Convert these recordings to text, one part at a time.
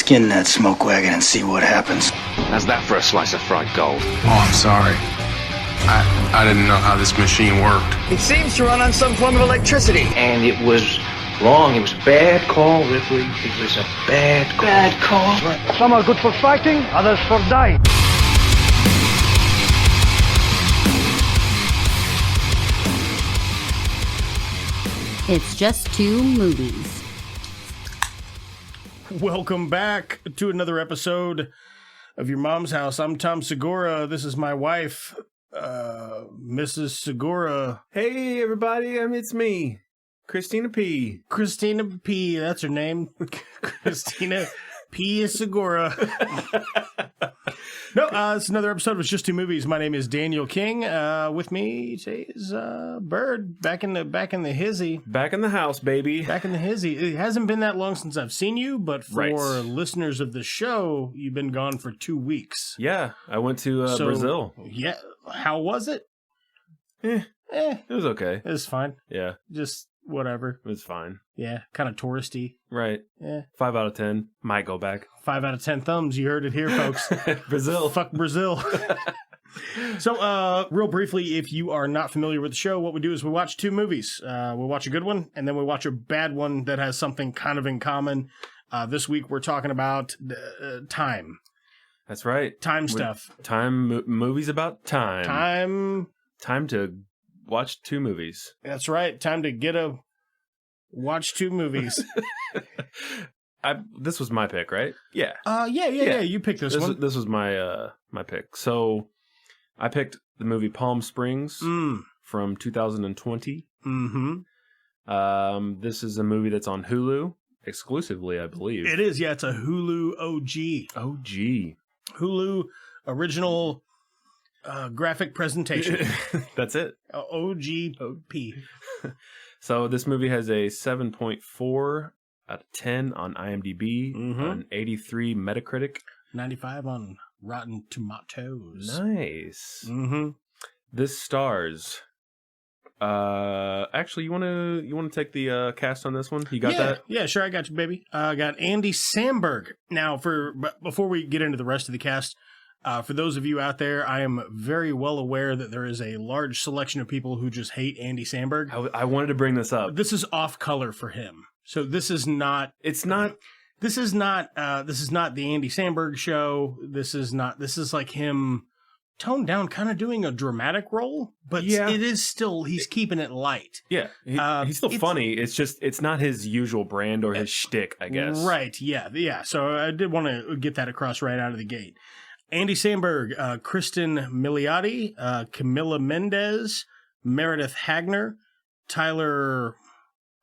Skin that smoke wagon and see what happens. How's that for a slice of fried gold? Oh, I'm sorry. I didn't know how this machine worked. It seems to run on some form of electricity. And it was wrong. It was a bad call, Ripley. It was a bad call. Bad call. Some are good for fighting, others for dying. It's just two movies. Welcome back to another episode of Your Mom's House. I'm Tom Segura. This is my wife, Mrs. Segura. Hey, everybody, it's me, Christina P. Christina P. That's her name. Christina P. Segura. No, it's another episode of It's Just Two Movies. My name is Daniel King. With me today is Bird, back in the hizzy. Back in the house, baby. Back in the hizzy. It hasn't been that long since I've seen you, but for Right. listeners of the show, you've been gone for 2 weeks. Yeah, I went to Brazil. Yeah, how was it? It was okay. It was fine. Yeah, Just whatever. it was fine. Yeah, kind of touristy. Right. Yeah. 5 out of 10. Might go back. 5 out of 10 thumbs. You heard it here, folks. Brazil. Fuck Brazil. So, real briefly, if you are not familiar with the show, what we do is we watch 2 movies. We watch a good one, and then we watch a bad one that has something kind of in common. This week, we're talking about time. That's right. Time stuff. Movies about time. Time to watch 2 movies. That's right. Time to watch 2 movies. This was my pick, right? Yeah. Yeah. You picked this one. This was my pick. So I picked the movie Palm Springs from 2020. Mm-hmm. This is a movie that's on Hulu exclusively, I believe. It is. Yeah, it's a Hulu OG. OG. Hulu original graphic presentation. That's it. OGP. So this movie has a 7.4 out of 10 on IMDb, an 83 Metacritic. 95 on Rotten Tomatoes. Nice. Mm-hmm. This stars. Actually, you want to take the cast on this one? You got that? Yeah, sure. I got you, baby. I got Andy Samberg. Now, before we get into the rest of the cast, for those of you out there, I am very well aware that there is a large selection of people who just hate Andy Samberg. I wanted to bring this up. This is off color for him. So this is not. It's not. This is not. This is not the Andy Samberg show. This is not. This is like him toned down, kind of doing a dramatic role, but it is still. He's keeping it light. Yeah, he's still funny. It's just it's not his usual brand or his shtick, I guess. Right. Yeah. So I did want to get that across right out of the gate. Andy Samberg, Kristen Milioti, Camila Mendez, Meredith Hagner, Tyler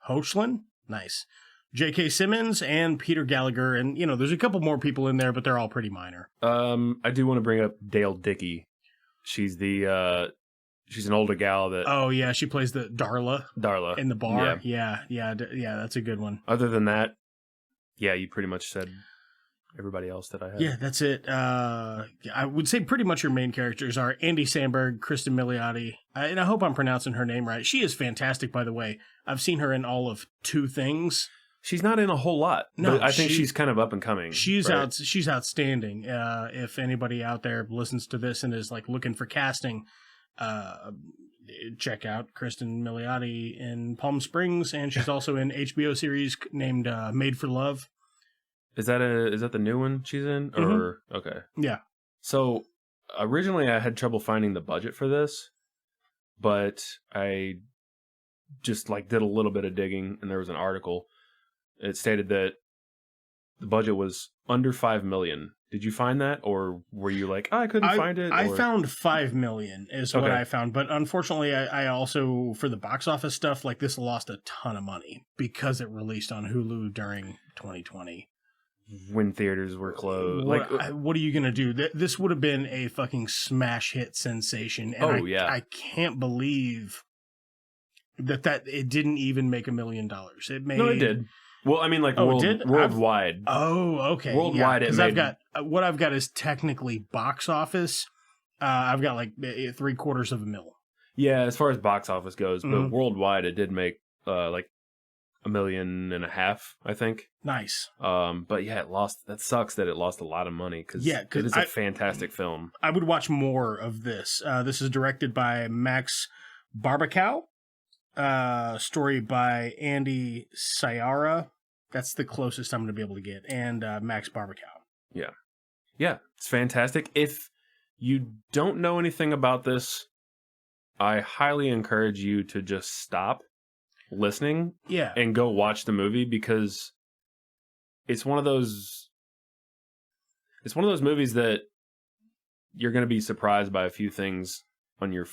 Hoechlin, nice, J.K. Simmons, and Peter Gallagher. And, there's a couple more people in there, but they're all pretty minor. I do want to bring up Dale Dickey. She's she's an older gal that... Oh, yeah, she plays the Darla. In the bar. Yeah, that's a good one. Other than that, yeah, you pretty much said... everybody else that I have. Yeah, that's it. I would say pretty much your main characters are Andy Samberg, Kristen Milioti, and I hope I'm pronouncing her name right. She is fantastic, by the way. I've seen her in all of 2 things. She's not in a whole lot. No, but I think she's kind of up and coming. She's outstanding. If anybody out there listens to this and is like looking for casting, check out Kristen Milioti in Palm Springs, and she's also in HBO series named Made for Love. Is that the new one she's in? Or okay. Yeah. So originally I had trouble finding the budget for this, but I just did a little bit of digging, and there was an article. It stated that the budget was under $5 million. Did you find that, or were you like, I couldn't find it? I found $5 million is what I found, but unfortunately, I also, for the box office stuff, this lost a ton of money because it released on Hulu during 2020. When theaters were closed. What are you going to do? This would have been a fucking smash hit sensation. And I can't believe that it didn't even make $1 million. No, it did. Well, I mean, worldwide. Okay. Worldwide, because I've got is technically box office. I've got $750,000. Yeah, as far as box office goes, but worldwide, it did make $1.5 million, I think. Nice. But yeah, it lost. That sucks that it lost a lot of money because it is a fantastic film. I would watch more of this. This is directed by Max Barbakow. Story by Andy Sayara. That's the closest I'm going to be able to get. And Max Barbakow. Yeah. Yeah, it's fantastic. If you don't know anything about this, I highly encourage you to just stop listening and go watch the movie, because it's one of those movies that you're going to be surprised by a few things on your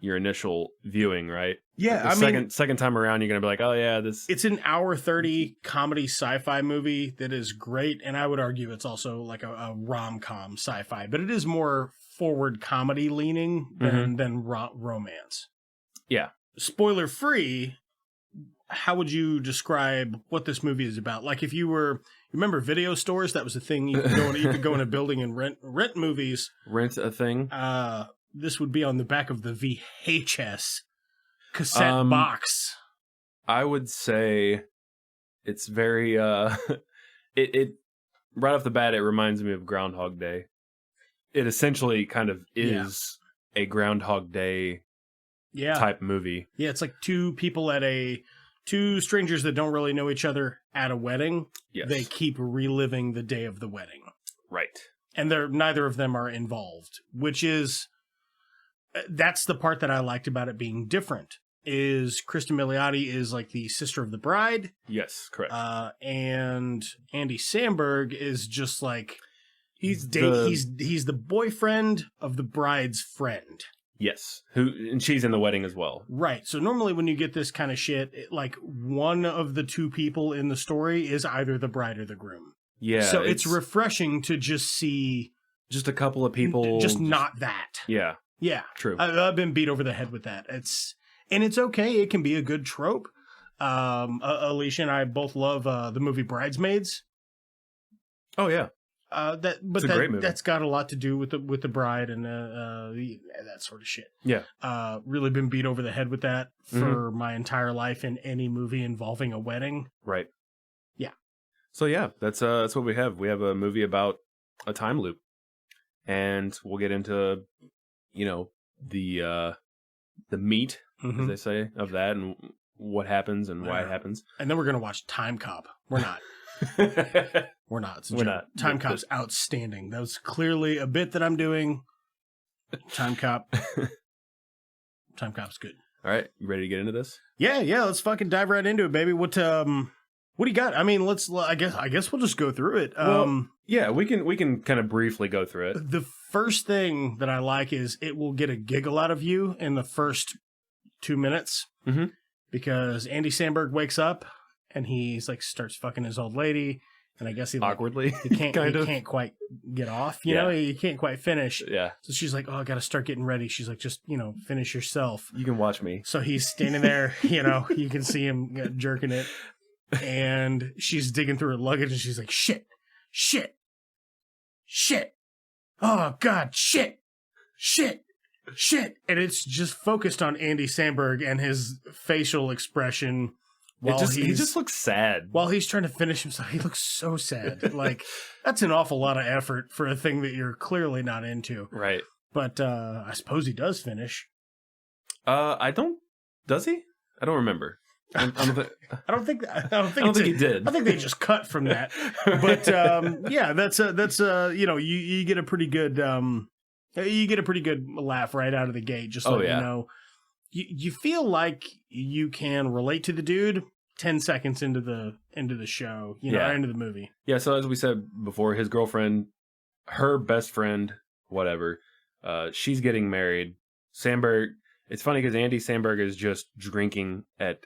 your initial viewing, right? Yeah, second time around, you're going to be like, oh yeah, it's an hour 30 comedy sci-fi movie that is great, and I would argue it's also like a rom-com sci-fi, but it is more forward comedy leaning than romance. Yeah. Spoiler free, how would you describe what this movie is about? Like, if you remember video stores, that was a thing. You could go in a building and rent movies. Rent a thing. This would be on the back of the VHS cassette box. I would say it's very it right off the bat, it reminds me of Groundhog Day. It essentially kind of is a Groundhog Day type movie. Yeah, it's like two strangers that don't really know each other at a wedding. Yes. They keep reliving the day of the wedding. Right. And neither of them are involved, which is, that's the part that I liked about it being different, is Kristen Milioti is like the sister of the bride. Yes, correct. And Andy Samberg is just like, he's the boyfriend of the bride's friend. Yes, and she's in the wedding as well. Right. So normally when you get this kind of shit, like one of the two people in the story is either the bride or the groom. Yeah. So it's refreshing to just see just a couple of people, just not that. Yeah. Yeah. True. I've been beat over the head with that. It's okay. It can be a good trope. Alicia and I both love the movie Bridesmaids. Oh yeah. Great movie. That's got a lot to do with the bride and that sort of shit. Yeah. Really been beat over the head with that for my entire life in any movie involving a wedding. Right. Yeah. So yeah, that's what we have. We have a movie about a time loop, and we'll get into the meat, as they say, of that and what happens and why it happens. And then we're gonna watch Time Cop. We're not. We're not. We're not. Time Cop's outstanding. That was clearly a bit that I'm doing. Time Cop. Time Cop's good. All right, you ready to get into this? Yeah. Let's fucking dive right into it, baby. What do you got? I mean, I guess we'll just go through it. Yeah, we can kind of briefly go through it. The first thing that I like is it will get a giggle out of you in the first 2 minutes, because Andy Samberg wakes up and he's like starts fucking his old lady, and I guess he awkwardly he can't quite get off. You know, he can't quite finish. Yeah. So she's like, "Oh, I got to start getting ready." She's like, "Just finish yourself. You can watch me." So he's standing there. You can see him jerking it. And she's digging through her luggage, and she's like, shit, oh god, shit, and it's just focused on Andy Samberg and his facial expression while he just looks sad while he's trying to finish himself. He looks so sad. Like, that's an awful lot of effort for a thing that you're clearly not into, right? But I suppose he does finish. Does he? I don't remember. I don't think he did. I think they just cut from that. But yeah, that's you get a pretty good laugh right out of the gate. Just you feel like you can relate to the dude 10 seconds into the show, into the movie. Yeah. So as we said before, his girlfriend, her best friend, whatever, she's getting married. Samberg. It's funny because Andy Samberg is just drinking at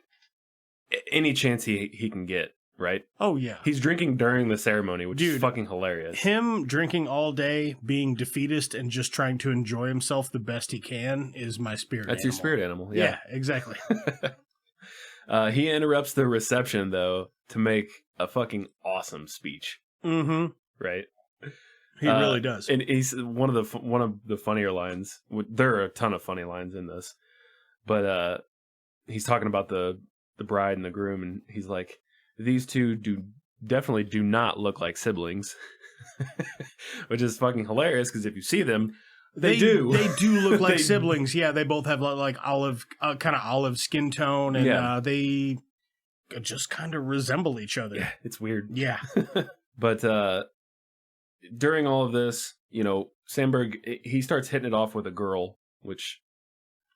any chance he can get, right? Oh, yeah. He's drinking during the ceremony, which is fucking hilarious. Him drinking all day, being defeatist, and just trying to enjoy himself the best he can is my spirit animal. That's your spirit animal, yeah exactly. He interrupts the reception, though, to make a fucking awesome speech. Mm-hmm. Right? He really does. And he's one of the funnier lines. There are a ton of funny lines in this. But he's talking about the the bride and the groom, and he's like, these two definitely do not look like siblings, which is fucking hilarious because if you see them, they do look like siblings. Yeah, they both have like olive, kind of olive skin tone, and they just kind of resemble each other. Yeah, it's weird. Yeah. But during all of this, you know, Sandberg, he starts hitting it off with a girl, which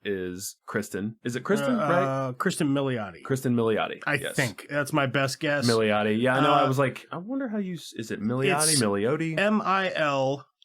is Kristen. Is it Kristen, right? Kristen Milioti. Kristen Milioti. I think. That's my best guess. Milioti. Yeah, I know. I was like, I wonder how you... Is it Milioti? Milioti?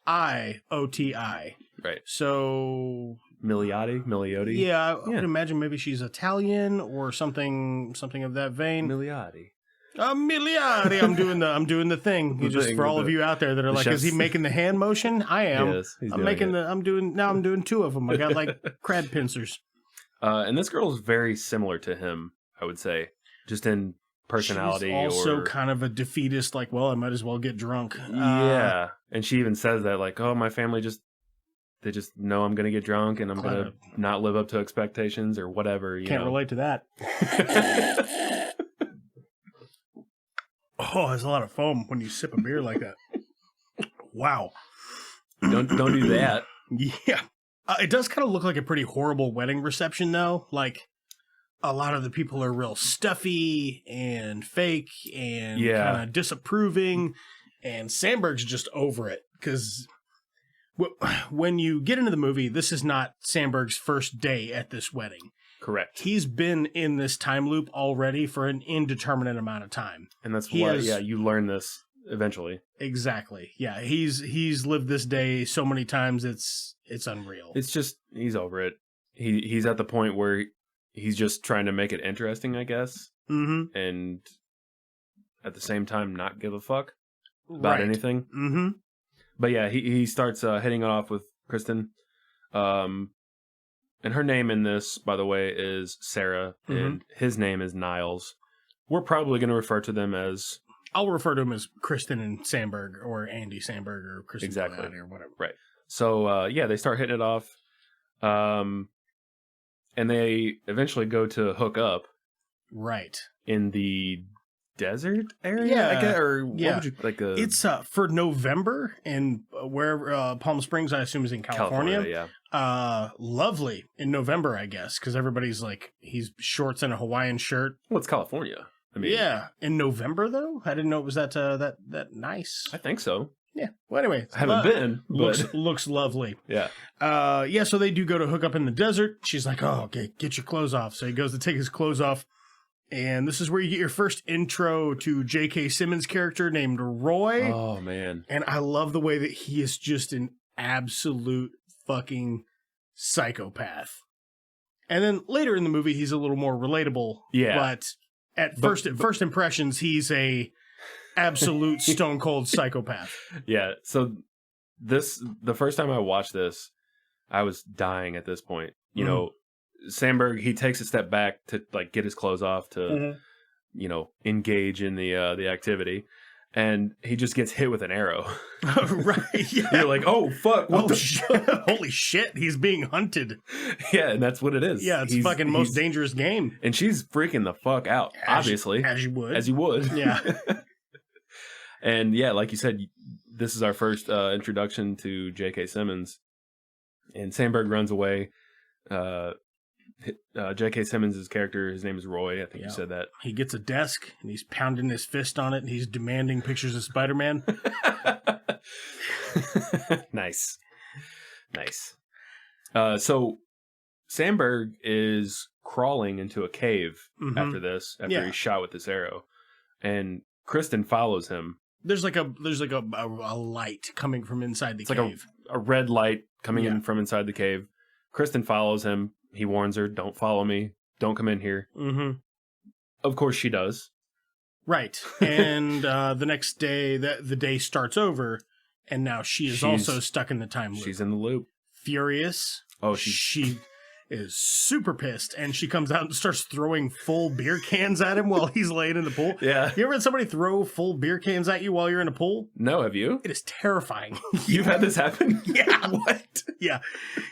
Milioti. Right. So... Milioti? Yeah, I would imagine maybe she's Italian or something of that vein. Milioti. Milioti. I'm doing the thing. Just for all of you out there that are like, is he making the hand motion? I am. Yes, I'm doing two of them. I got like crab pincers. And this girl is very similar to him, I would say, just in personality. She's also kind of a defeatist, like, well, I might as well get drunk. Yeah, and she even says that, like, oh, my family they just know I'm going to get drunk and I'm going to not live up to expectations or whatever. Can't relate to that. Oh, there's a lot of foam when you sip a beer like that. Wow. Don't do that. Yeah. It does kind of look like a pretty horrible wedding reception, though. Like, a lot of the people are real stuffy and fake and kind of disapproving. And Sandberg's just over it. Because when you get into the movie, this is not Sandberg's first day at this wedding. Correct. He's been in this time loop already for an indeterminate amount of time. And that's why, you learn this eventually. Exactly. Yeah, he's lived this day so many times, it's unreal. It's just, he's over it. He's at the point where he's just trying to make it interesting, I guess. Mm-hmm. And at the same time, not give a fuck about anything. Mm-hmm. But yeah, he starts hitting it off with Kristen. And her name in this, by the way, is Sarah, and his name is Niles. We're probably going to refer to them as... I'll refer to them as Kristen and Sandberg, or Andy Sandberg, or Kristen Milioti, or whatever. Right. So, they start hitting it off. And they eventually go to hook up. Right. In the desert area, I guess, or what would you like? It's for November, and where Palm Springs, I assume, is in California. Lovely in November, I guess, because everybody's like, he's shorts and a Hawaiian shirt. Well, it's California. I mean, yeah, in November though. I didn't know it was that nice. I think so. Yeah. Well, anyway, I haven't been. But... Looks lovely. Yeah. So they do go to hook up in the desert. She's like, "Oh, okay, get your clothes off." So he goes to take his clothes off. And this is where you get your first intro to J.K. Simmons' character named Roy. Oh, man. And I love the way that he is just an absolute fucking psychopath. And then later in the movie, he's a little more relatable. Yeah. But at first impressions, he's a absolute stone cold psychopath. Yeah. So the first time I watched this, I was dying at this point. You know, Sandberg, he takes a step back to like get his clothes off to, you know, engage in the activity, and he just gets hit with an arrow. Right? Yeah. You're like, oh fuck! Shit. Holy shit! He's being hunted. Yeah, and that's what it is. Yeah, it's fucking most dangerous game. And she's freaking the fuck out. Obviously, as you would. Yeah. And yeah, like you said, this is our first introduction to J.K. Simmons, and Sandberg runs away. J.K. Simmons' character, his name is Roy. I think you said that. He gets a desk and he's pounding his fist on it and he's demanding pictures of Spider-Man. Nice. So Sandberg is crawling into a cave after this, after he's shot with this arrow, and Kristen follows him. There's like a light coming from inside the cave. Like a red light coming in from inside the cave. Kristen follows him. He warns her, don't follow me. Don't come in here. Mm-hmm. Of course she does. Right. And the next day, the day starts over, and now she's also stuck in the time loop. She's in the loop. Furious. Oh, is super pissed, and she comes out and starts throwing full beer cans at him while he's laying in the pool. Yeah. You ever had somebody throw full beer cans at you while you're in a pool? No, have you? It is terrifying. You've had this happen? Yeah. What? Yeah.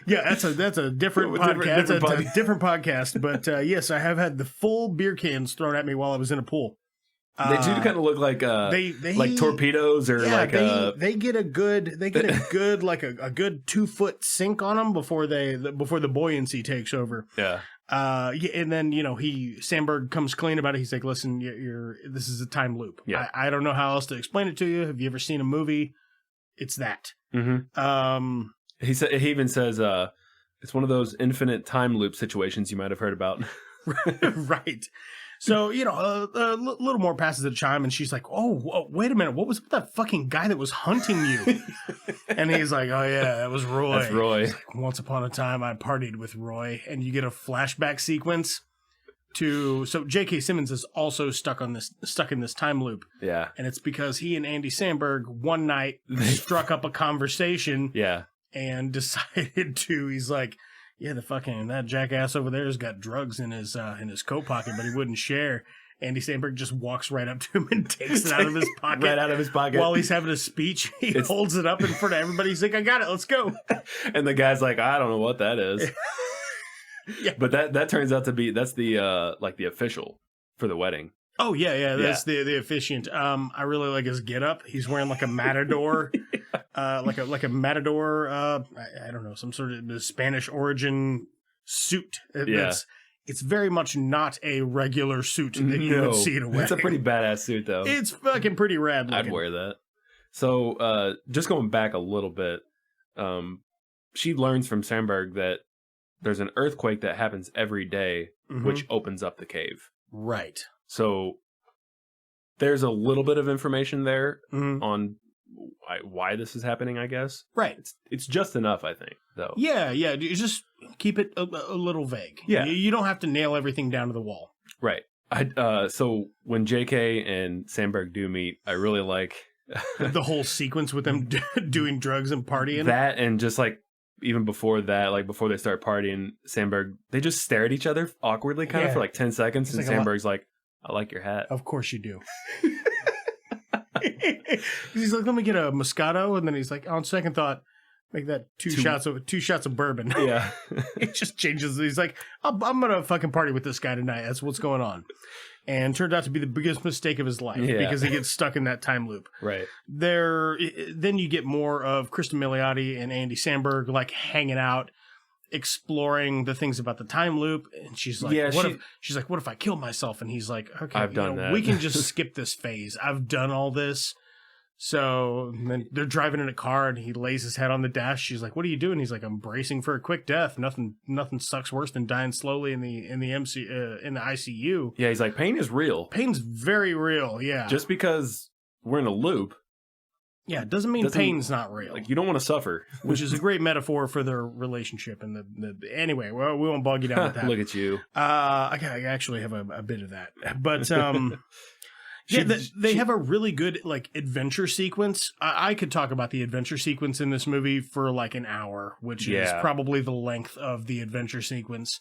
That's a different podcast. That's a different podcast. But yes, I have had the full beer cans thrown at me while I was in a pool. They do kind of look like they like torpedoes or they get a good like a good 2-foot sink on them before the buoyancy takes over. Yeah. And then Sandberg comes clean about it. He's like, listen, this is a time loop. Yeah. I don't know how else to explain it to you. Have you ever seen a movie? It's that. Mm-hmm. He even says it's one of those infinite time loop situations you might have heard about. Right. So, a little more passes the chime, and she's like, oh, wait a minute. What was with that fucking guy that was hunting you? And he's like, oh, yeah, that was Roy. That's Roy. Like, once upon a time, I partied with Roy. And you get a flashback sequence so J.K. Simmons is also stuck in this time loop. Yeah. And it's because he and Andy Samberg one night struck up a conversation. Yeah. And decided he's like, yeah, that jackass over there's got drugs in his coat pocket, but he wouldn't share. Andy Samberg just walks right up to him and takes it out of his pocket. Right out of his pocket. While he's having a speech, he holds it up in front of everybody. He's like, I got it, let's go. And the guy's like, I don't know what that is. Yeah. But that turns out to be, that's the like the official for the wedding. Oh, yeah, that's the officiant. I really like his getup. He's wearing like a matador, like a matador. I don't know, some sort of Spanish origin suit. It's very much not a regular suit that you would see at a wedding. It's a pretty badass suit, though. It's fucking pretty rad looking. I'd wear that. So, just going back a little bit, she learns from Sandberg that there's an earthquake that happens every day, which opens up the cave. Right. So there's a little bit of information there on why this is happening, I guess. Right. It's just enough, I think, though. Yeah. You just keep it a little vague. Yeah. You don't have to nail everything down to the wall. Right. So when JK and Sandberg do meet, I really like the whole sequence with them doing drugs and partying. That, and just like even before that, like before they start partying, Sandberg, they just stare at each other awkwardly kind of for like 10 seconds. And Sandberg's like, I like your hat. Of course you do. He's like, let me get a Moscato. And then he's like, on second thought, make that two shots of bourbon. Yeah. It just changes. He's like, I'm going to fucking party with this guy tonight. That's what's going on. And turned out to be the biggest mistake of his life because he gets stuck in that time loop. Right. Then you get more of Kristen Milioti and Andy Samberg like hanging out, exploring the things about the time loop. And she's like, what if I kill myself? And he's like, okay, I've done that. We can just skip this phase. I've done all this. So then they're driving in a car and he lays his head on the dash. She's like, what are you doing? He's like, I'm bracing for a quick death. Nothing sucks worse than dying slowly in the ICU. Yeah, he's like, pain is real. Pain's very real, yeah. Just because we're in a loop. Yeah, it doesn't mean pain's not real. Like, you don't want to suffer. Which is a great metaphor for their relationship. And anyway, well, we won't bog you down with that. Look at you. I actually have a bit of that. But yeah, they have a really good like adventure sequence. I could talk about the adventure sequence in this movie for like an hour, which is probably the length of the adventure sequence.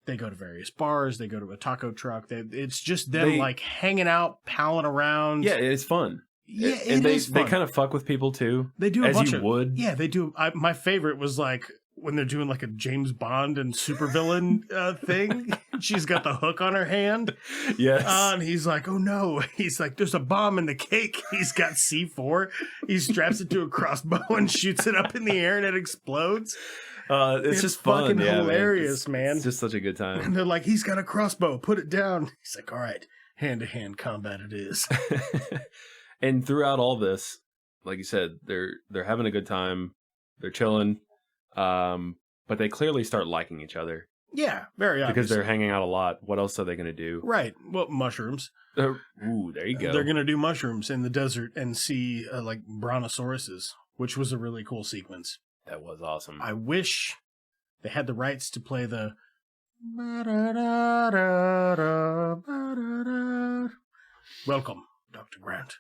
They go to various bars. They go to a taco truck. It's just them like hanging out, palling around. Yeah, it's fun. Yeah, they kind of fuck with people too. They do as you would. Yeah, they do. My favorite was like when they're doing like a James Bond and supervillain thing. She's got the hook on her hand. Yes. And he's like, oh no. He's like, there's a bomb in the cake. He's got C4. He straps it to a crossbow and shoots it up in the air and it explodes. It's just fun. Fucking hilarious, man. It's just such a good time. And they're like, he's got a crossbow. Put it down. He's like, all right, hand-to-hand combat it is. And throughout all this, like you said, they're having a good time. They're chilling. But they clearly start liking each other. Yeah, very obvious. Because they're hanging out a lot. What else are they going to do? Right. Well, mushrooms. Ooh, there you go. They're going to do mushrooms in the desert and see like brontosauruses, which was a really cool sequence. That was awesome. I wish they had the rights to play the Welcome, Dr. Grant,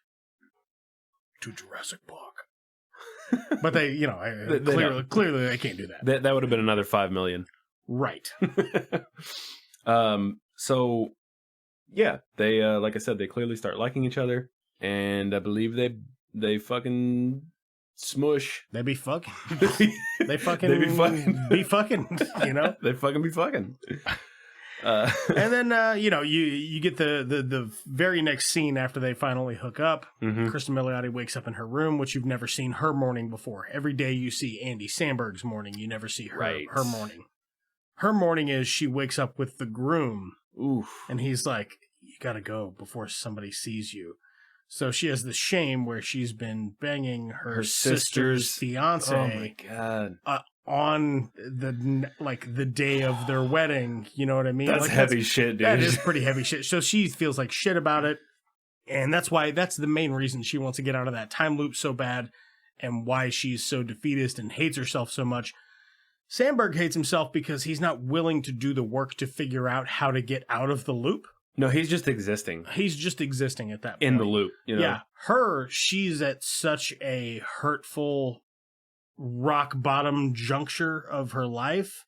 to Jurassic Park. But they, clearly they can't do that. That would have been another $5 million. Right. So yeah, they like I said, they clearly start liking each other, and I believe they fucking smush. They be fucking. They fucking be fucking. You know. They fucking be fucking. And then you get the very next scene after they finally hook up. Mhm. Kristen Milioti wakes up in her room, which you've never seen her morning before. Every day you see Andy Samberg's morning, you never see her morning. Her morning is she wakes up with the groom. Oof. And he's like, you gotta go before somebody sees you. So she has the shame where she's been banging her sister's fiance. Oh my God. On the day of their wedding. You know what I mean? That's heavy shit, dude. That is pretty heavy shit. So she feels like shit about it. And that's the main reason she wants to get out of that time loop so bad, and why she's so defeatist and hates herself so much. Samberg hates himself because he's not willing to do the work to figure out how to get out of the loop. No, he's just existing. He's just existing at that point. In the loop, you know? Yeah. She's at such a hurtful, rock bottom juncture of her life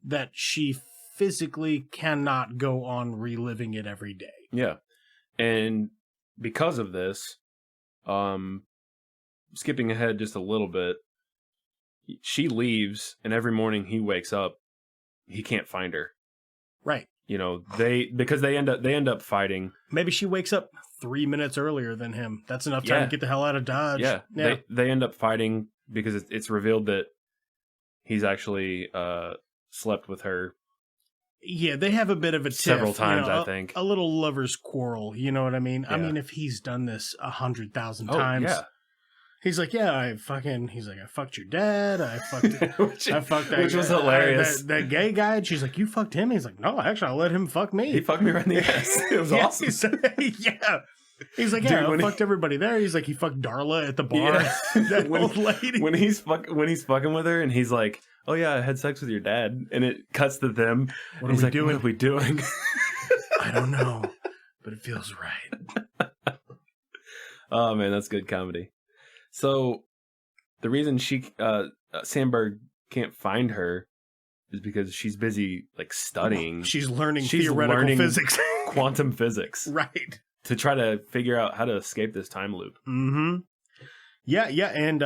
that she physically cannot go on reliving it every day. Yeah. And because of this, skipping ahead just a little bit, she leaves, and every morning he wakes up, he can't find her. Right. You know, they end up fighting. Maybe she wakes up 3 minutes earlier than him. That's enough time to get the hell out of Dodge. Yeah. They end up fighting because it's revealed that he's actually slept with her. Yeah, they have a bit of a tiff, several times, I think. A little lover's quarrel, you know what I mean? Yeah. I mean, if he's done this 100,000 times. Yeah. He's like, I fucked your dad. I fucked which was hilarious. That gay guy. And she's like, you fucked him? He's like, no, actually, I let him fuck me. He fucked me right in the ass. It was awesome. He's like, I fucked everybody there. He's like, he fucked Darla at the bar. Yeah. That old lady. When he's fucking with her, and he's like, oh yeah, I had sex with your dad, and it cuts to them. What are we doing? What are we doing? I don't know, but it feels right. Oh man, that's good comedy. So the reason Samberg can't find her is because she's busy studying. She's learning theoretical physics, quantum physics, right? To try to figure out how to escape this time loop. Mm-hmm. Yeah, and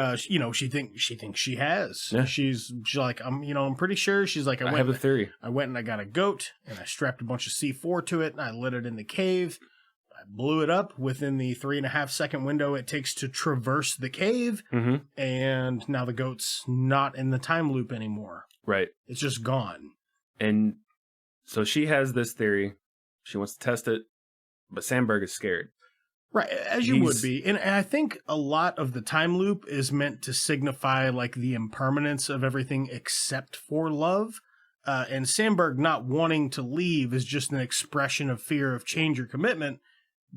she thinks she has. Yeah. She's like, I'm pretty sure. She's like, I have a theory. I went and I got a goat, and I strapped a bunch of C4 to it, and I lit it in the cave. I blew it up within the 3.5 second window it takes to traverse the cave, Mm-hmm. and now the goat's not in the time loop anymore. Right. It's just gone. And so she has this theory. She wants to test it, but Samberg is scared. Right, as you would be. And I think a lot of the time loop is meant to signify the impermanence of everything except for love. And Samberg not wanting to leave is just an expression of fear of change or commitment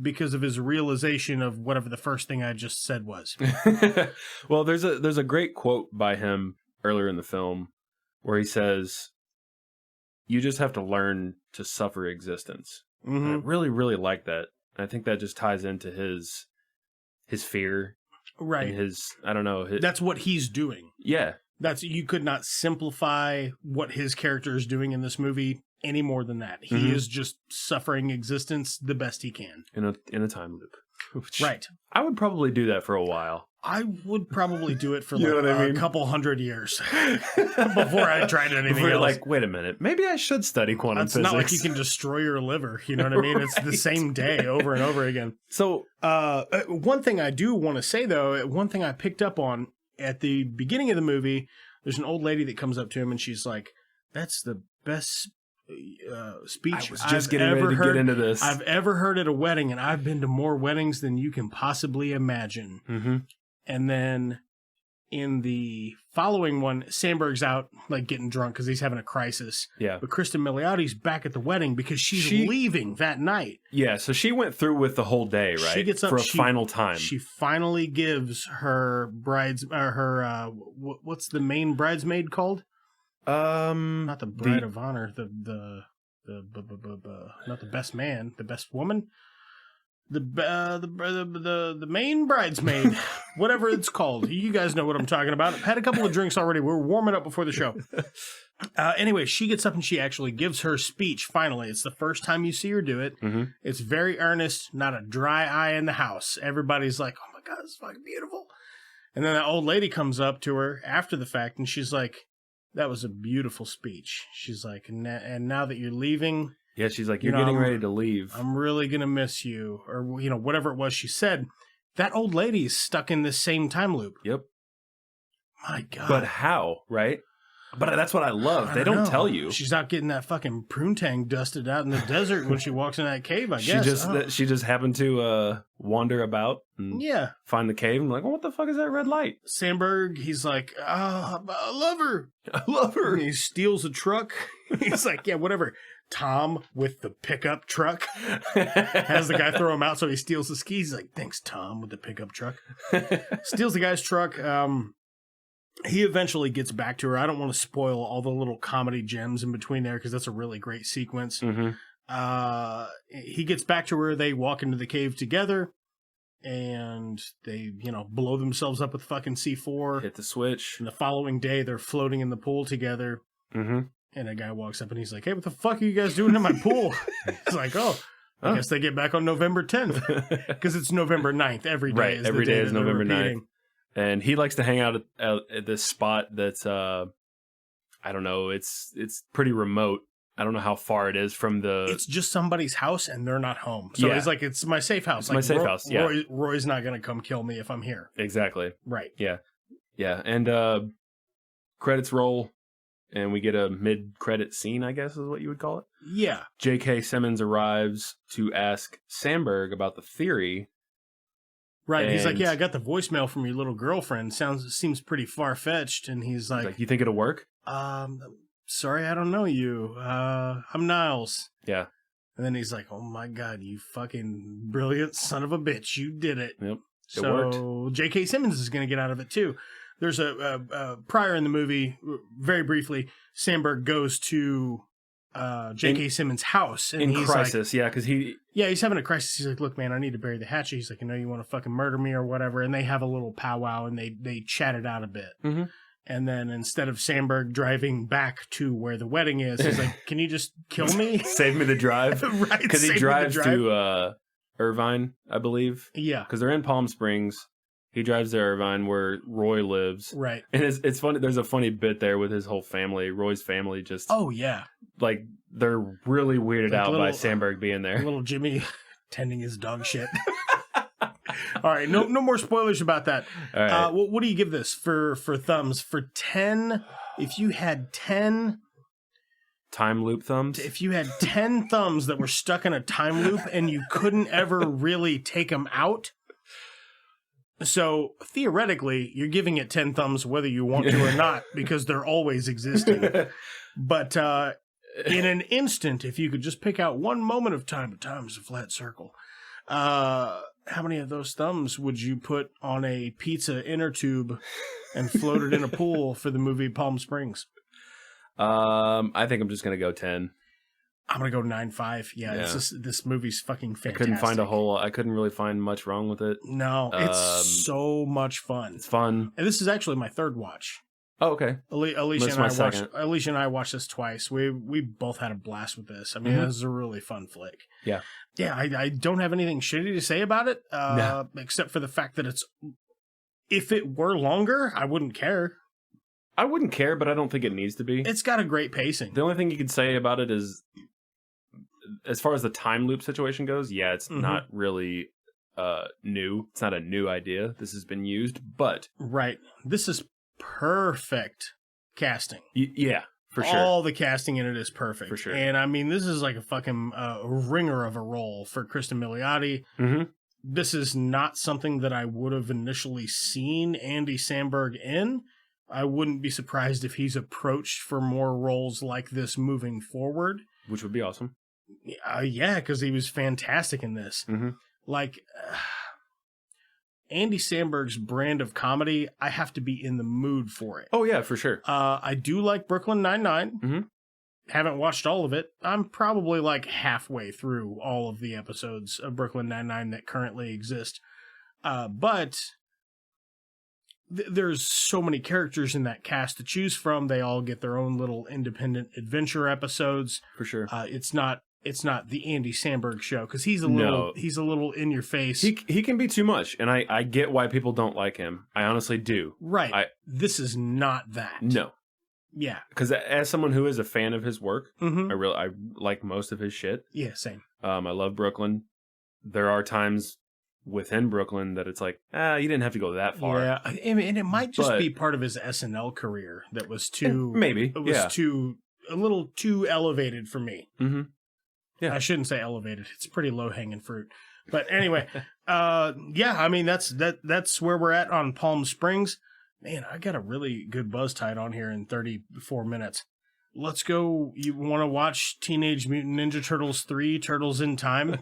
because of his realization of whatever the first thing I just said was. Well, there's a great quote by him earlier in the film where he says, you just have to learn to suffer existence. Mm-hmm. I really, really like that. I think that just ties into his fear. Right. And that's what he's doing. Yeah. You could not simplify what his character is doing in this movie any more than that. He is just suffering existence the best he can. In a time loop. Which right. I would probably do that for a while. I would probably do it for You know what I mean? a couple hundred years before I tried anything Before you're else. like, wait a minute, maybe I should study quantum physics. It's not like you can destroy your liver. You know what I mean? It's the same day over and over again. So, one thing I do want to say, though, one thing I picked up on at the beginning of the movie, there's an old lady that comes up to him and she's like, that's the best speech I was just getting ready to get into this. I've ever heard at a wedding, and I've been to more weddings than you can possibly imagine. Mm-hmm. And then in the following one, Samberg's out getting drunk because he's having a crisis. Yeah. But Kristen Miliotti's back at the wedding because she's leaving that night. Yeah, so she went through with the whole day, right? She gets up for a final time. She finally gives her what's the main bridesmaid called? Not the bride of honor, the not the best man, the best woman. the main bridesmaid, whatever it's called. You guys know what I'm talking about. I've had a couple of drinks already. We're warming up before the show. Anyway, she gets up and she actually gives her speech. Finally, it's the first time you see her do it. Mm-hmm. It's very earnest, not a dry eye in the house. Everybody's like, "Oh my God, it's fucking beautiful." And then that old lady comes up to her after the fact, and she's like, "That was a beautiful speech." She's like, "And now that you're leaving." Yeah, she's like, you're getting ready to leave. I'm really going to miss you. Or, whatever it was she said. That old lady is stuck in this same time loop. Yep. My God. But how, right? But that's what I love. They don't tell you. She's not getting that fucking prune-tang dusted out in the desert when she walks in that cave, I guess. She just happened to wander about and find the cave and be like, what the fuck is that red light? Sandberg, he's like, I love her. I love her. And he steals a truck. He's like, yeah, whatever. Tom with the pickup truck has the guy throw him out, so he steals the skis. He's like, thanks, Tom, with the pickup truck. Steals the guy's truck. He eventually gets back to her. I don't want to spoil all the little comedy gems in between there because that's a really great sequence. Mm-hmm. He gets back to her. They walk into the cave together, and they, blow themselves up with fucking C4. Hit the switch. And the following day, they're floating in the pool together. Mm-hmm. And a guy walks up and he's like, "Hey, what the fuck are you guys doing in my pool?" It's like, I guess they get back on November 10th because it's November 9th. Every day right, is every the day day is November 9th. And he likes to hang out at this spot that's, I don't know, it's pretty remote. I don't know how far it is from the... It's just somebody's house and they're not home. So he's like, it's my safe house. It's my safe house, yeah. Roy's not going to come kill me if I'm here. Exactly. Right. Yeah. Yeah. And credits roll. And we get a mid-credit scene, I guess is what you would call it. Yeah. J.K. Simmons arrives to ask Sandberg about the theory. Right. He's like, yeah, I got the voicemail from your little girlfriend. Seems pretty far-fetched. And he's like, you think it'll work? Sorry, I don't know you. I'm Niles. Yeah. And then he's like, oh my God, you fucking brilliant son of a bitch. You did it. Yep. It worked. J.K. Simmons is going to get out of it too. There's a prior in the movie, very briefly, Sandberg goes to J.K. Simmons' house. And in he's crisis, like, because he's having a crisis. He's like, look, man, I need to bury the hatchet. He's like, you want to fucking murder me or whatever. And they have a little powwow and they chat it out a bit. Mm-hmm. And then instead of Sandberg driving back to where the wedding is, he's like, can you just kill me? Save me the drive. Right. Because he drives to Irvine, I believe. Yeah. Because they're in Palm Springs. He drives to Irvine where Roy lives. Right. And it's funny. There's a funny bit there with his whole family. Roy's family just... Oh, yeah. Like, they're really weirded out by Sandberg being there. Little Jimmy tending his dog shit. All right. No more spoilers about that. All right. What do you give this for thumbs? For 10, if you had 10... Time loop thumbs? If you had 10 thumbs that were stuck in a time loop and you couldn't ever really take them out... So, theoretically, you're giving it 10 thumbs whether you want to or not, because they're always existing. But in an instant, if you could just pick out one moment of time is a flat circle, how many of those thumbs would you put on a pizza inner tube and float it in a pool for the movie Palm Springs? I think I'm just going to go 10. I'm going to go 9.5. Yeah. It's just, this movie's fucking fantastic. I couldn't really find much wrong with it. No, it's so much fun. It's fun. And this is actually my third watch. Oh, okay. Alicia and I watched this twice. We both had a blast with this. I mean, This is a really fun flick. Yeah. Yeah, I don't have anything shitty to say about it, No. except for the fact that if it were longer, I wouldn't care. I wouldn't care, but I don't think it needs to be. It's got a great pacing. The only thing you could say about it is, as far as the time loop situation goes, it's not really new. It's not a new idea. This has been used, but... Right. This is perfect casting. Yeah, for sure. All the casting in it is perfect. For sure. And I mean, this is like a fucking ringer of a role for Kristen Milioti. Mm-hmm. This is not something that I would have initially seen Andy Samberg in. I wouldn't be surprised if he's approached for more roles like this moving forward. Which would be awesome. Yeah, because he was fantastic in this. Mm-hmm. Like, Andy Samberg's brand of comedy, I have to be in the mood for it. Oh, yeah, for sure. I do like Brooklyn Nine-Nine. Mm-hmm. haven't watched all of it. I'm probably like halfway through all of the episodes of Brooklyn Nine-Nine that currently exist. But there's so many characters in that cast to choose from. They all get their own little independent adventure episodes. For sure. It's not the Andy Samberg show, because he's a little in your face. He can be too much, and I get why people don't like him. I honestly do. Right. This is not that. No. Yeah. Because as someone who is a fan of his work, Mm-hmm. I like most of his shit. Yeah, same. I love Brooklyn. There are times within Brooklyn that it's like, you didn't have to go that far. Yeah, and it might just be part of his SNL career that was too... Maybe, It was a little too elevated for me. Mm-hmm. Yeah. I shouldn't say elevated. It's pretty low-hanging fruit. But anyway, yeah, I mean, that's where we're at on Palm Springs. Man, I got a really good buzz tied on here in 34 minutes. Let's go. You want to watch Teenage Mutant Ninja Turtles 3, Turtles in Time?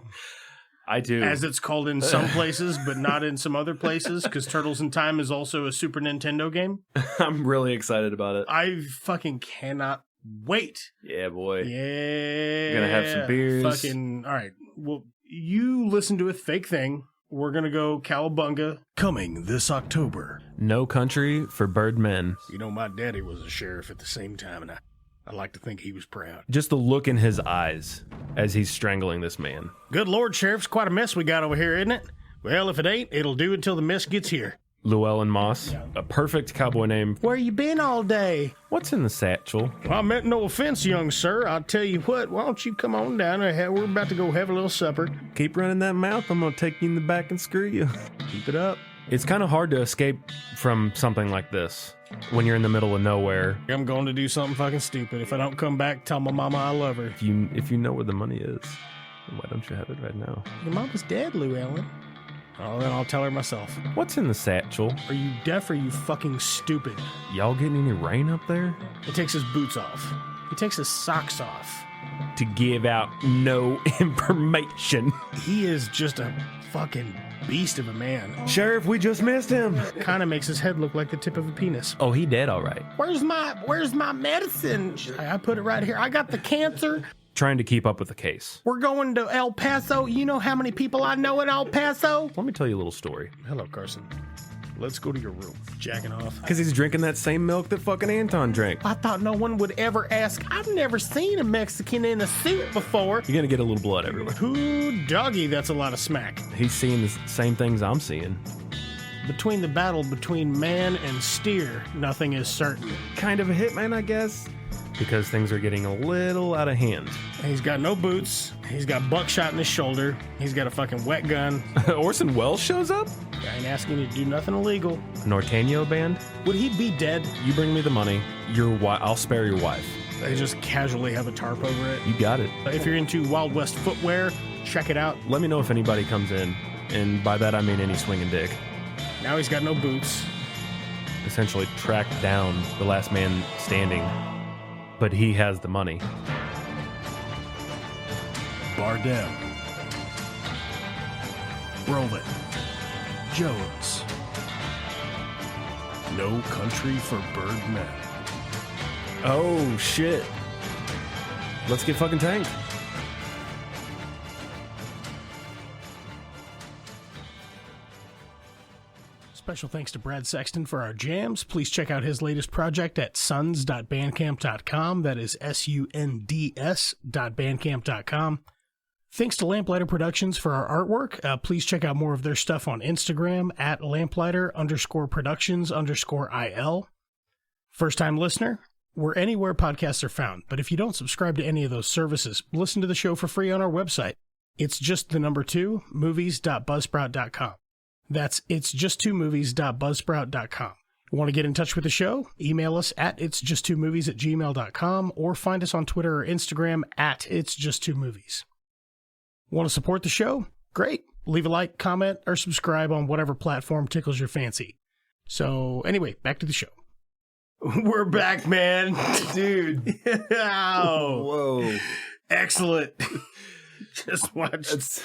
I do. As it's called in some places, but not in some other places, because Turtles in Time is also a Super Nintendo game. I'm really excited about it. I fucking cannot wait. Yeah, boy. Yeah. Gonna have some beers. Fucking, all right. Well, you listen to a fake thing. We're going to go Cowabunga. Coming this October. No Country for Birdman. You know, my daddy was a sheriff at the same time, and I like to think he was proud. Just the look in his eyes as he's strangling this man. Good Lord, Sheriff, it's quite a mess we got over here, isn't it? Well, if it ain't, it'll do until the mess gets here. Llewellyn Moss, a perfect cowboy name. Where you been all day? What's in the satchel? Well, I meant no offense, young sir. I'll tell you what, why don't you come on down there? We're about to go have a little supper. Keep running that mouth, I'm gonna take you in the back and screw you. Keep it up. It's kind of hard to escape from something like this when you're in the middle of nowhere. I'm going to do something fucking stupid. If I don't come back, tell my mama I love her. If you know where the money is, why don't you have it right now? Your mama's dead, Llewellyn. Oh, then I'll tell her myself. What's in the satchel? Are you deaf or are you fucking stupid? Y'all getting any rain up there? He takes his boots off. He takes his socks off. To give out no information. He is just a fucking beast of a man. Sheriff, we just missed him. Kind of makes his head look like the tip of a penis. Oh, he dead, all right. Where's my medicine? I put it right here. I got the cancer. Trying to keep up with the case. We're going to El Paso. You know how many people I know in El Paso? Let me tell you a little story. Hello, Carson. Let's go to your room. Jacking off. Because he's drinking that same milk that fucking Anton drank. I thought no one would ever ask. I've never seen a Mexican in a suit before. You're gonna get a little blood everywhere. Ooh, doggy, that's a lot of smack. He's seeing the same things I'm seeing. Between the battle between man and steer, nothing is certain. Kind of a hitman, I guess. Because things are getting a little out of hand. He's got no boots. He's got buckshot in his shoulder. He's got a fucking wet gun. Orson Welles shows up? I ain't asking you to do nothing illegal. Norteño band? Would he be dead? You bring me the money. I'll spare your wife. They just casually have a tarp over it. You got it. If you're into Wild West footwear, check it out. Let me know if anybody comes in. And by that I mean any swinging dick. Now he's got no boots. Essentially tracked down the last man standing. But he has the money. Bardem. Brolin. Jones. No Country for Birdman. Oh, shit. Let's get fucking tanked. Special thanks to Brad Sexton for our jams. Please check out his latest project at suns.bandcamp.com. That is sunds.bandcamp.com. Thanks to Lamplighter Productions for our artwork. Please check out more of their stuff on Instagram at lamplighter_productions_IL. First time listener, we're anywhere podcasts are found. But if you don't subscribe to any of those services, listen to the show for free on our website. It's just the number 2, movies.buzzsprout.com. That's it's just 2movies.buzzsprout.com. Want to get in touch with the show? Email us at itsjust2movies@gmail.com or find us on Twitter or Instagram at itsjust2movies. Want to support the show? Great. Leave a like, comment, or subscribe on whatever platform tickles your fancy. So anyway, back to the show. We're back, man. Dude. Ow. Whoa. Excellent. Just watched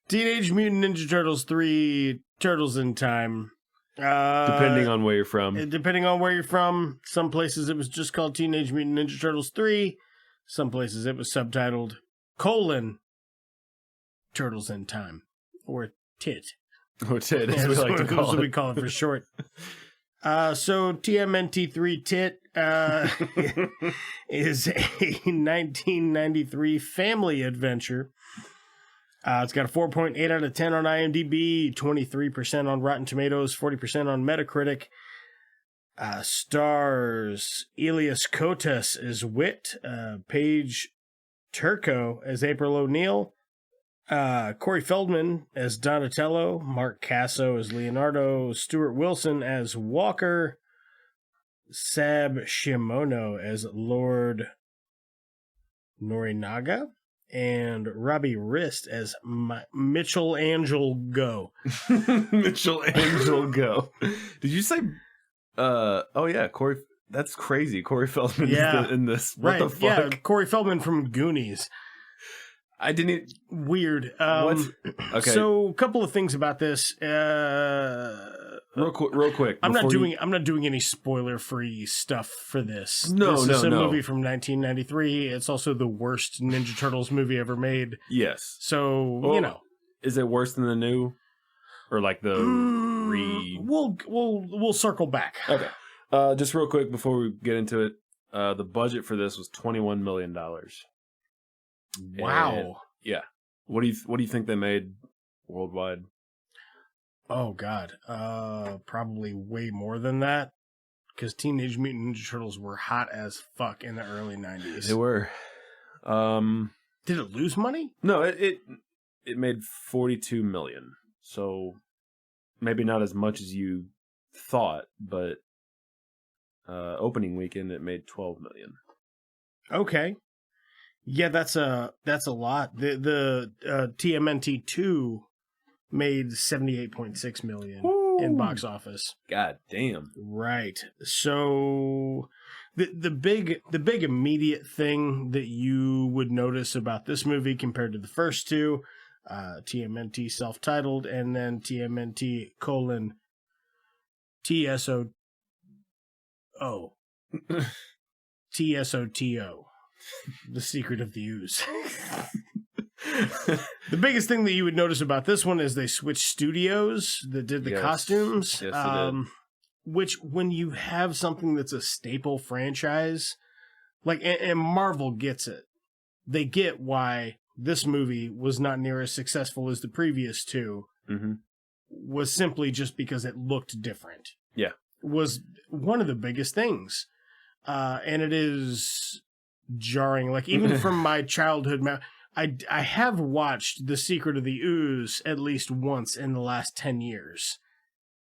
Teenage Mutant Ninja Turtles 3, Turtles in Time. Depending on where you're from. Depending on where you're from. Some places it was just called Teenage Mutant Ninja Turtles 3. Some places it was subtitled Turtles in Time, or TIT. Or TIT, As as we like to call it. we call it for short. So TMNT3 TIT is a 1993 family adventure. It's got a 4.8 out of 10 on IMDb, 23% on Rotten Tomatoes, 40% on Metacritic. Stars Elias Koteas as Wit, Paige Turco as April O'Neil, Corey Feldman as Donatello, Mark Casso as Leonardo, Stuart Wilson as Walker, Sab Shimono as Lord Norinaga, and Robbie Rist as Mitchell Angel Go. Mitchell Angel Go. Did you say... oh yeah, Corey. That's crazy. Corey Feldman in this. What the fuck? Yeah, Corey Feldman from Goonies. I didn't. Weird. What? Okay. So, a couple of things about this. Real quick. I'm not doing any spoiler-free stuff for this. No, this is a no. movie from 1993. It's also the worst Ninja Turtles movie ever made. Yes. So is it worse than the new, or like the We'll circle back. Okay. Just real quick before we get into it, the budget for this was $21 million. Wow. And, yeah. What do you think they made worldwide? Oh God. Probably way more than that. Because Teenage Mutant Ninja Turtles were hot as fuck in the early 90s. They were. Did it lose money? No, it made $42 million. So maybe not as much as you thought, but opening weekend it made $12 million. Okay. Yeah, that's a lot. The TMNT 2 made $78.6 million in box office. God damn. Right. So the big immediate thing that you would notice about this movie compared to the first two, TMNT self-titled, and then TMNT : TSO TSOTO. The Secret of the Ooze. The biggest thing that you would notice about this one is they switched studios that did the costumes. Yes, they did. Which, when you have something that's a staple franchise, like, and Marvel gets it. They get why this movie was not near as successful as the previous two. Mm-hmm. Was simply just because it looked different. Yeah. Was one of the biggest things. And it is jarring. Like, even from my childhood, I have watched The Secret of the Ooze at least once in the last 10 years.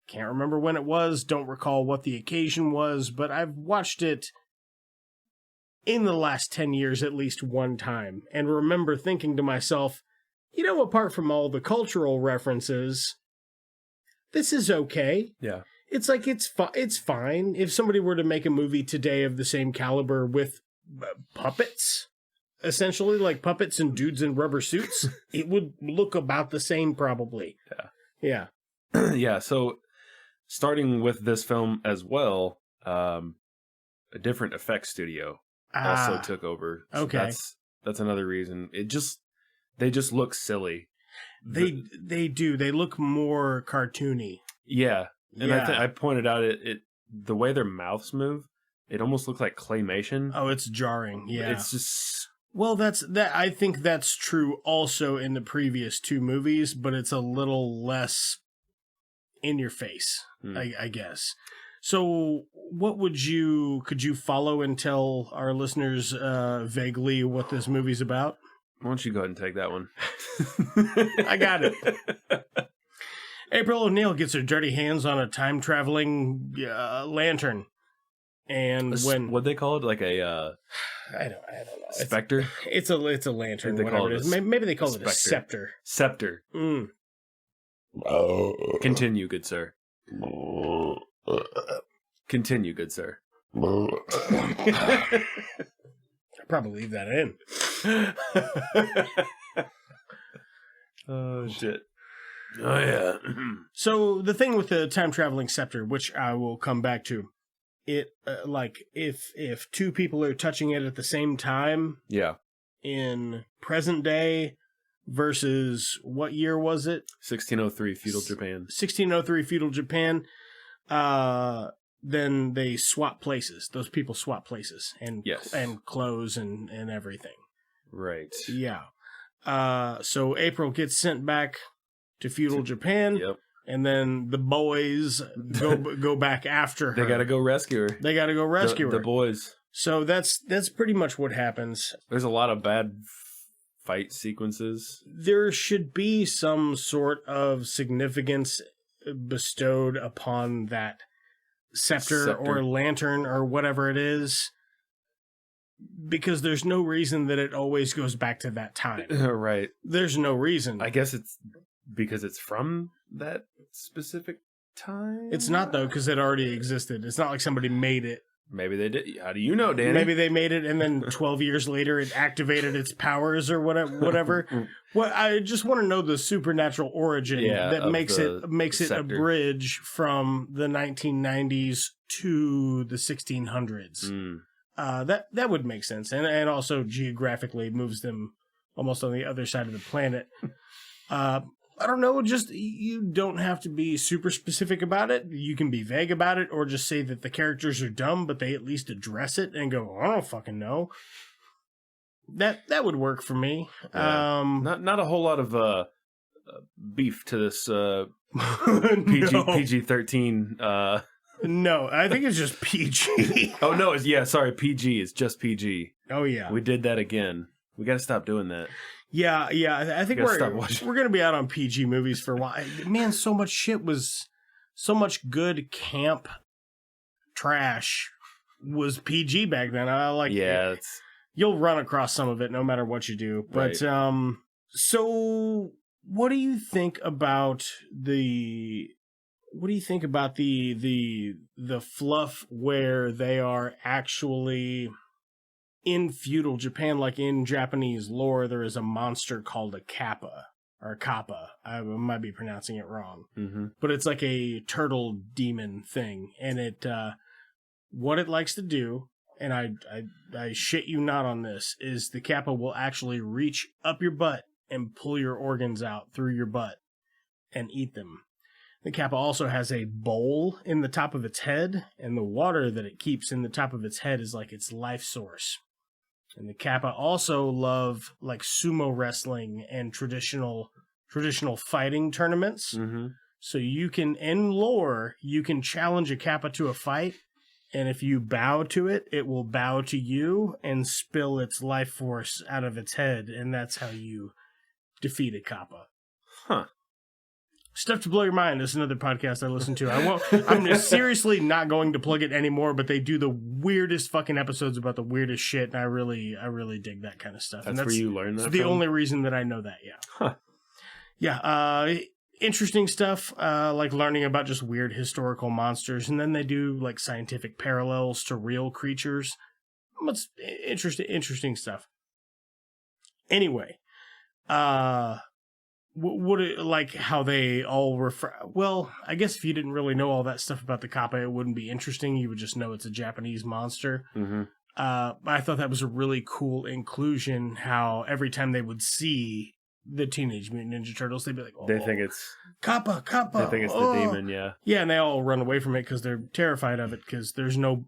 Can't remember when it was, don't recall what the occasion was, but I've watched it in the last 10 years at least one time, and remember thinking to myself, you know, apart from all the cultural references, this is okay. Yeah. It's like, it's fine. If somebody were to make a movie today of the same caliber with puppets, essentially, like puppets and dudes in rubber suits, it would look about the same probably. Yeah. Yeah, so starting with this film as well, a different effects studio also took over. So okay. That's another reason. They just look silly. They do. They look more cartoony. Yeah. And Yeah. I pointed out it the way their mouths move, it almost looks like claymation. Oh, it's jarring. Yeah. It's just... Well, I think that's true also in the previous two movies, but it's a little less in your face, I guess. So could you follow and tell our listeners vaguely what this movie's about? Why don't you go ahead and take that one? I got it. April O'Neil gets her dirty hands on a time-traveling lantern. And what'd they call it? Like a... I don't know. Spectre? It's a lantern, They whatever call it is. Maybe they call it a scepter. Scepter. Mm. Continue, good sir. Continue, good sir. I'll probably leave that in. Oh, shit. Oh, yeah. So the thing with the time-traveling scepter, which I will come back to, it like if two people are touching it at the same time Yeah. in present day versus what year was it? 1603 feudal Japan. 1603 feudal Japan. Then they swap places. Those people swap places and clothes and everything. Right. Yeah. So April gets sent back to feudal Japan. Yep. And then the boys go back after her. They got to go rescue her. They got to go rescue her. The boys. So that's pretty much what happens. There's a lot of bad fight sequences. There should be some sort of significance bestowed upon that scepter or lantern or whatever it is, because there's no reason that it always goes back to that time. Right. There's no reason. I guess it's because it's from that specific time? It's not, though, because it already existed. It's not like somebody made it. Maybe they did. How do you know, Danny? Maybe they made it, and then 12 years later, it activated its powers or whatever. Well, I just want to know the supernatural origin that makes it a bridge from the 1990s to the 1600s. That would make sense, and also geographically moves them almost on the other side of the planet. I don't know, just you don't have to be super specific about it. You can be vague about it or just say that the characters are dumb, but they at least address it and go, I don't fucking know. That would work for me. Yeah. Not a whole lot of beef to this PG-13. No, I think it's just PG. Oh, no, sorry, PG. It's just PG. Oh, yeah. We did that again. We got to stop doing that. Yeah, I think we're going to be out on PG movies for a while. Man, so much good camp trash was PG back then. You'll run across some of it no matter what you do. But right. So what do you think about the fluff where they are actually in feudal Japan? Like in Japanese lore, there is a monster called a kappa or a kappa. I might be pronouncing it wrong, but it's like a turtle demon thing, and it what it likes to do, and I shit you not on this, is the kappa will actually reach up your butt and pull your organs out through your butt and eat them. The kappa also has a bowl in the top of its head, and the water that it keeps in the top of its head is like its life source. And the kappa also love like sumo wrestling and traditional fighting tournaments. So you can, in lore, you can challenge a kappa to a fight, and if you bow to it, it will bow to you and spill its life force out of its head, and that's how you defeat a kappa. Huh. Stuff to blow your mind is another podcast I listen to. I'm just seriously not going to plug it anymore, but they do the weirdest fucking episodes about the weirdest shit, and I really dig that kind of stuff. That's where you learn that the from? only reason that I know that, yeah. Huh. Yeah, interesting stuff, like learning about just weird historical monsters, and then they do like scientific parallels to real creatures. It's interesting stuff. Anyway, like how they all refer. Well, I guess if you didn't really know all that stuff about the kappa, it wouldn't be interesting. You would just know it's a Japanese monster. I thought that was a really cool inclusion. How every time they would see the Teenage Mutant Ninja Turtles, they'd be like, "Oh, they think it's kappa." They think it's the demon. Yeah, and they all run away from it because they're terrified of it because there's no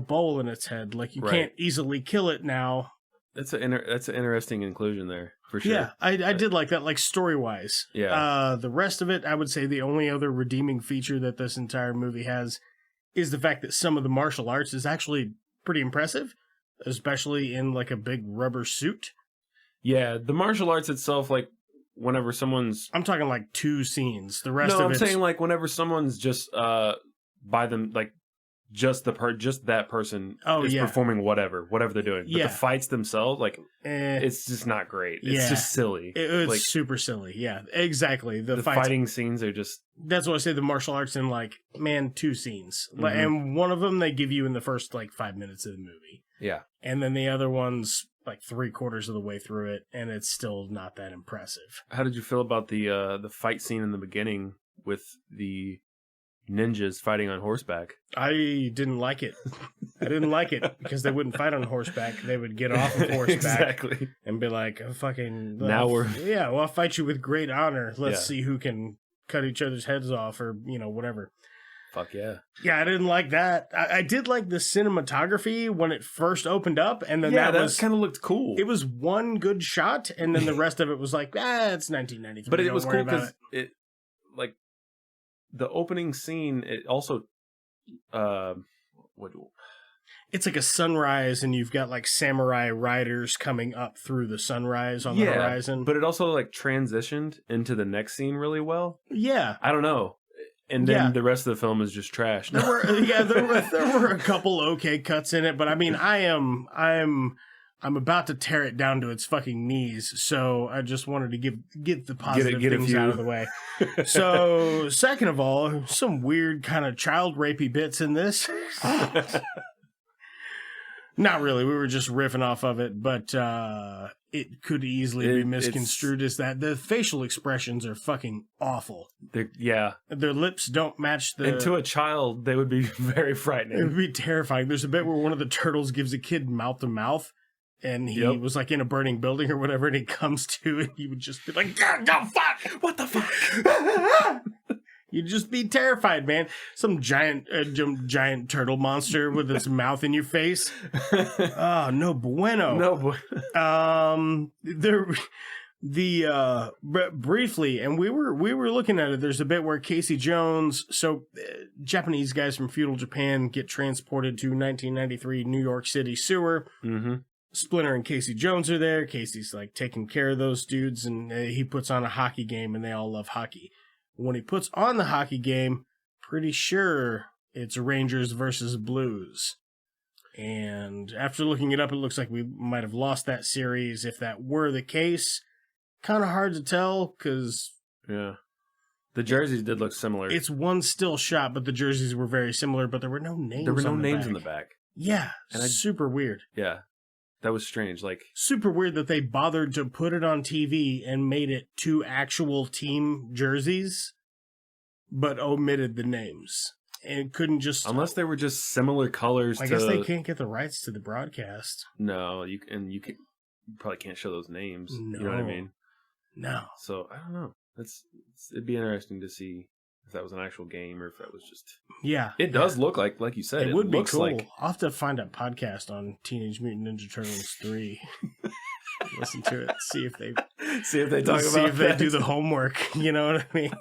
bowl in its head. Like you can't easily kill it now. That's an interesting inclusion there, for sure. Yeah, I did like that, like story-wise. Yeah. The rest of it, I would say the only other redeeming feature that this entire movie has is the fact that some of the martial arts is actually pretty impressive, especially in like a big rubber suit. Yeah, the martial arts itself, like whenever someone's... I'm talking like 2 scenes. The rest of it... No, I'm saying like whenever someone's just by them, like just that person is performing whatever they're doing. But the fights themselves, like, it's just not great. It's just silly. It's like, super silly. Yeah, exactly. The fighting scenes are just... That's what I say, the martial arts in, like, 2 scenes. And one of them they give you in the first, like, 5 minutes of the movie. Yeah. And then the other one's, like, 3/4 of the way through it, and it's still not that impressive. How did you feel about the fight scene in the beginning with the ninjas fighting on horseback. I didn't like it. I didn't like it because they wouldn't fight on horseback. They would get off of horseback Exactly. and be like, oh, fucking... Now we're... Yeah, well, I'll fight you with great honor. Let's see who can cut each other's heads off or, whatever. Fuck yeah. Yeah, I didn't like that. I did like the cinematography when it first opened up, and then that kind of looked cool. It was one good shot, and then the rest of it was like, it's 1993. But it was cool because it, like, the opening scene, it also, it's like a sunrise, and you've got like samurai riders coming up through the sunrise on the horizon. But it also like transitioned into the next scene really well. Yeah, I don't know. And then the rest of the film is just trash. There were a couple okay cuts in it, but I mean, I'm about to tear it down to its fucking knees, so I just wanted to get the positive things out of the way. So, second of all, some weird kind of child rapey bits in this. Not really. We were just riffing off of it, but it could easily be misconstrued as that. The facial expressions are fucking awful. Their lips don't match the... And to a child, they would be very frightening. It would be terrifying. There's a bit where one of the turtles gives a kid mouth-to-mouth, and he was like in a burning building or whatever, and he comes to, and he would just be like, God, no, fuck! What the fuck? You'd just be terrified, man. Some giant turtle monster with its mouth in your face. Oh, no bueno. No bueno. Briefly, and we were looking at it. There's a bit where Casey Jones, Japanese guys from feudal Japan get transported to 1993 New York City sewer. Mm-hmm. Splinter and Casey Jones are there. Casey's like taking care of those dudes, and he puts on a hockey game, and they all love hockey. When he puts on the hockey game, pretty sure it's Rangers versus Blues. And after looking it up, it looks like we might have lost that series. If that were the case, kind of hard to tell because... Yeah. The jerseys did look similar. It's one still shot, but the jerseys were very similar, but there were no names in the back. Yeah, and super weird. Yeah. That was strange. Super weird that they bothered to put it on TV and made it 2 actual team jerseys, but omitted the names and couldn't just... Unless they were just similar colors. I guess they can't get the rights to the broadcast. No, you probably can't show those names. No. You know what I mean? No. So I don't know. It'd be interesting to see if that was an actual game or if that was just... Yeah. It does look like you said. It would be cool. Like... I'll have to find a podcast on Teenage Mutant Ninja Turtles 3. Listen to it. See if they they do the homework. You know what I mean?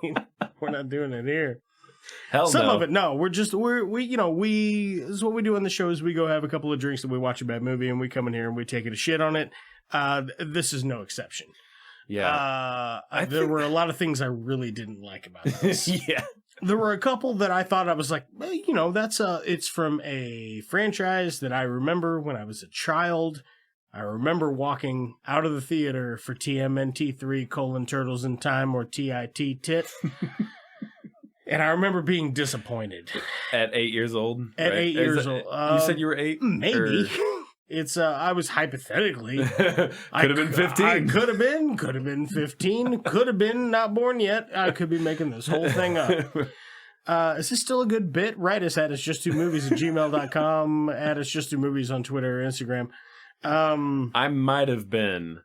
We're not doing it here. Hell Some no. of it, no. This is what we do on the show is we go have a couple of drinks and we watch a bad movie and we come in here and we take it a shit on it. This is no exception. Yeah. There were a lot of things I really didn't like about this. Yeah. There were a couple that I thought I was like, that's it's from a franchise that I remember when I was a child. I remember walking out of the theater for TMNT3 : Turtles in Time or TIT Tit. And I remember being disappointed. At 8 years old? At 8 years old. You said you were 8? Maybe. It's, I was hypothetically. Could have been 15. I could have been 15. Could have been not born yet. I could be making this whole thing up. Is this still a good bit? Write us at itsjusttwomovies@gmail.com. At itsjusttwomovies on Twitter or Instagram. I might have been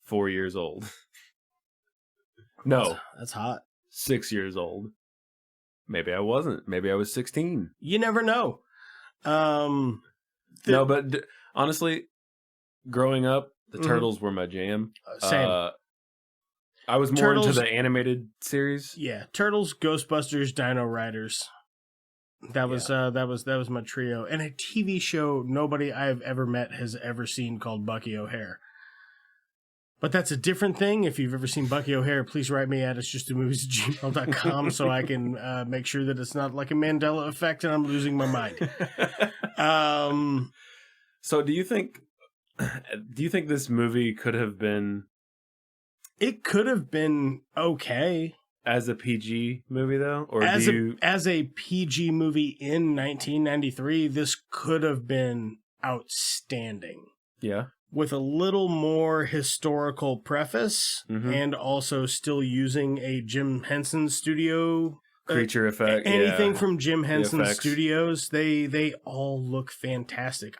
4 years old. No. That's hot. 6 years old. Maybe I wasn't. Maybe I was 16. You never know. No, but honestly, growing up, the Turtles were my jam. Same. I was more into the animated series. Yeah, Turtles, Ghostbusters, Dino Riders. That was my trio, and a TV show nobody I've ever met has ever seen called Bucky O'Hare. But that's a different thing. If you've ever seen Bucky O'Hare, please write me at itsjusttwomovies@gmail.com so I can make sure that it's not like a Mandela effect and I'm losing my mind. So do you think this movie could have been... It could have been okay. As a PG movie, though? Or as a PG movie in 1993, this could have been outstanding. Yeah. With a little more historical preface and also still using a Jim Henson studio creature effect. Anything yeah. from Jim Henson effects. Studios, they all look fantastic.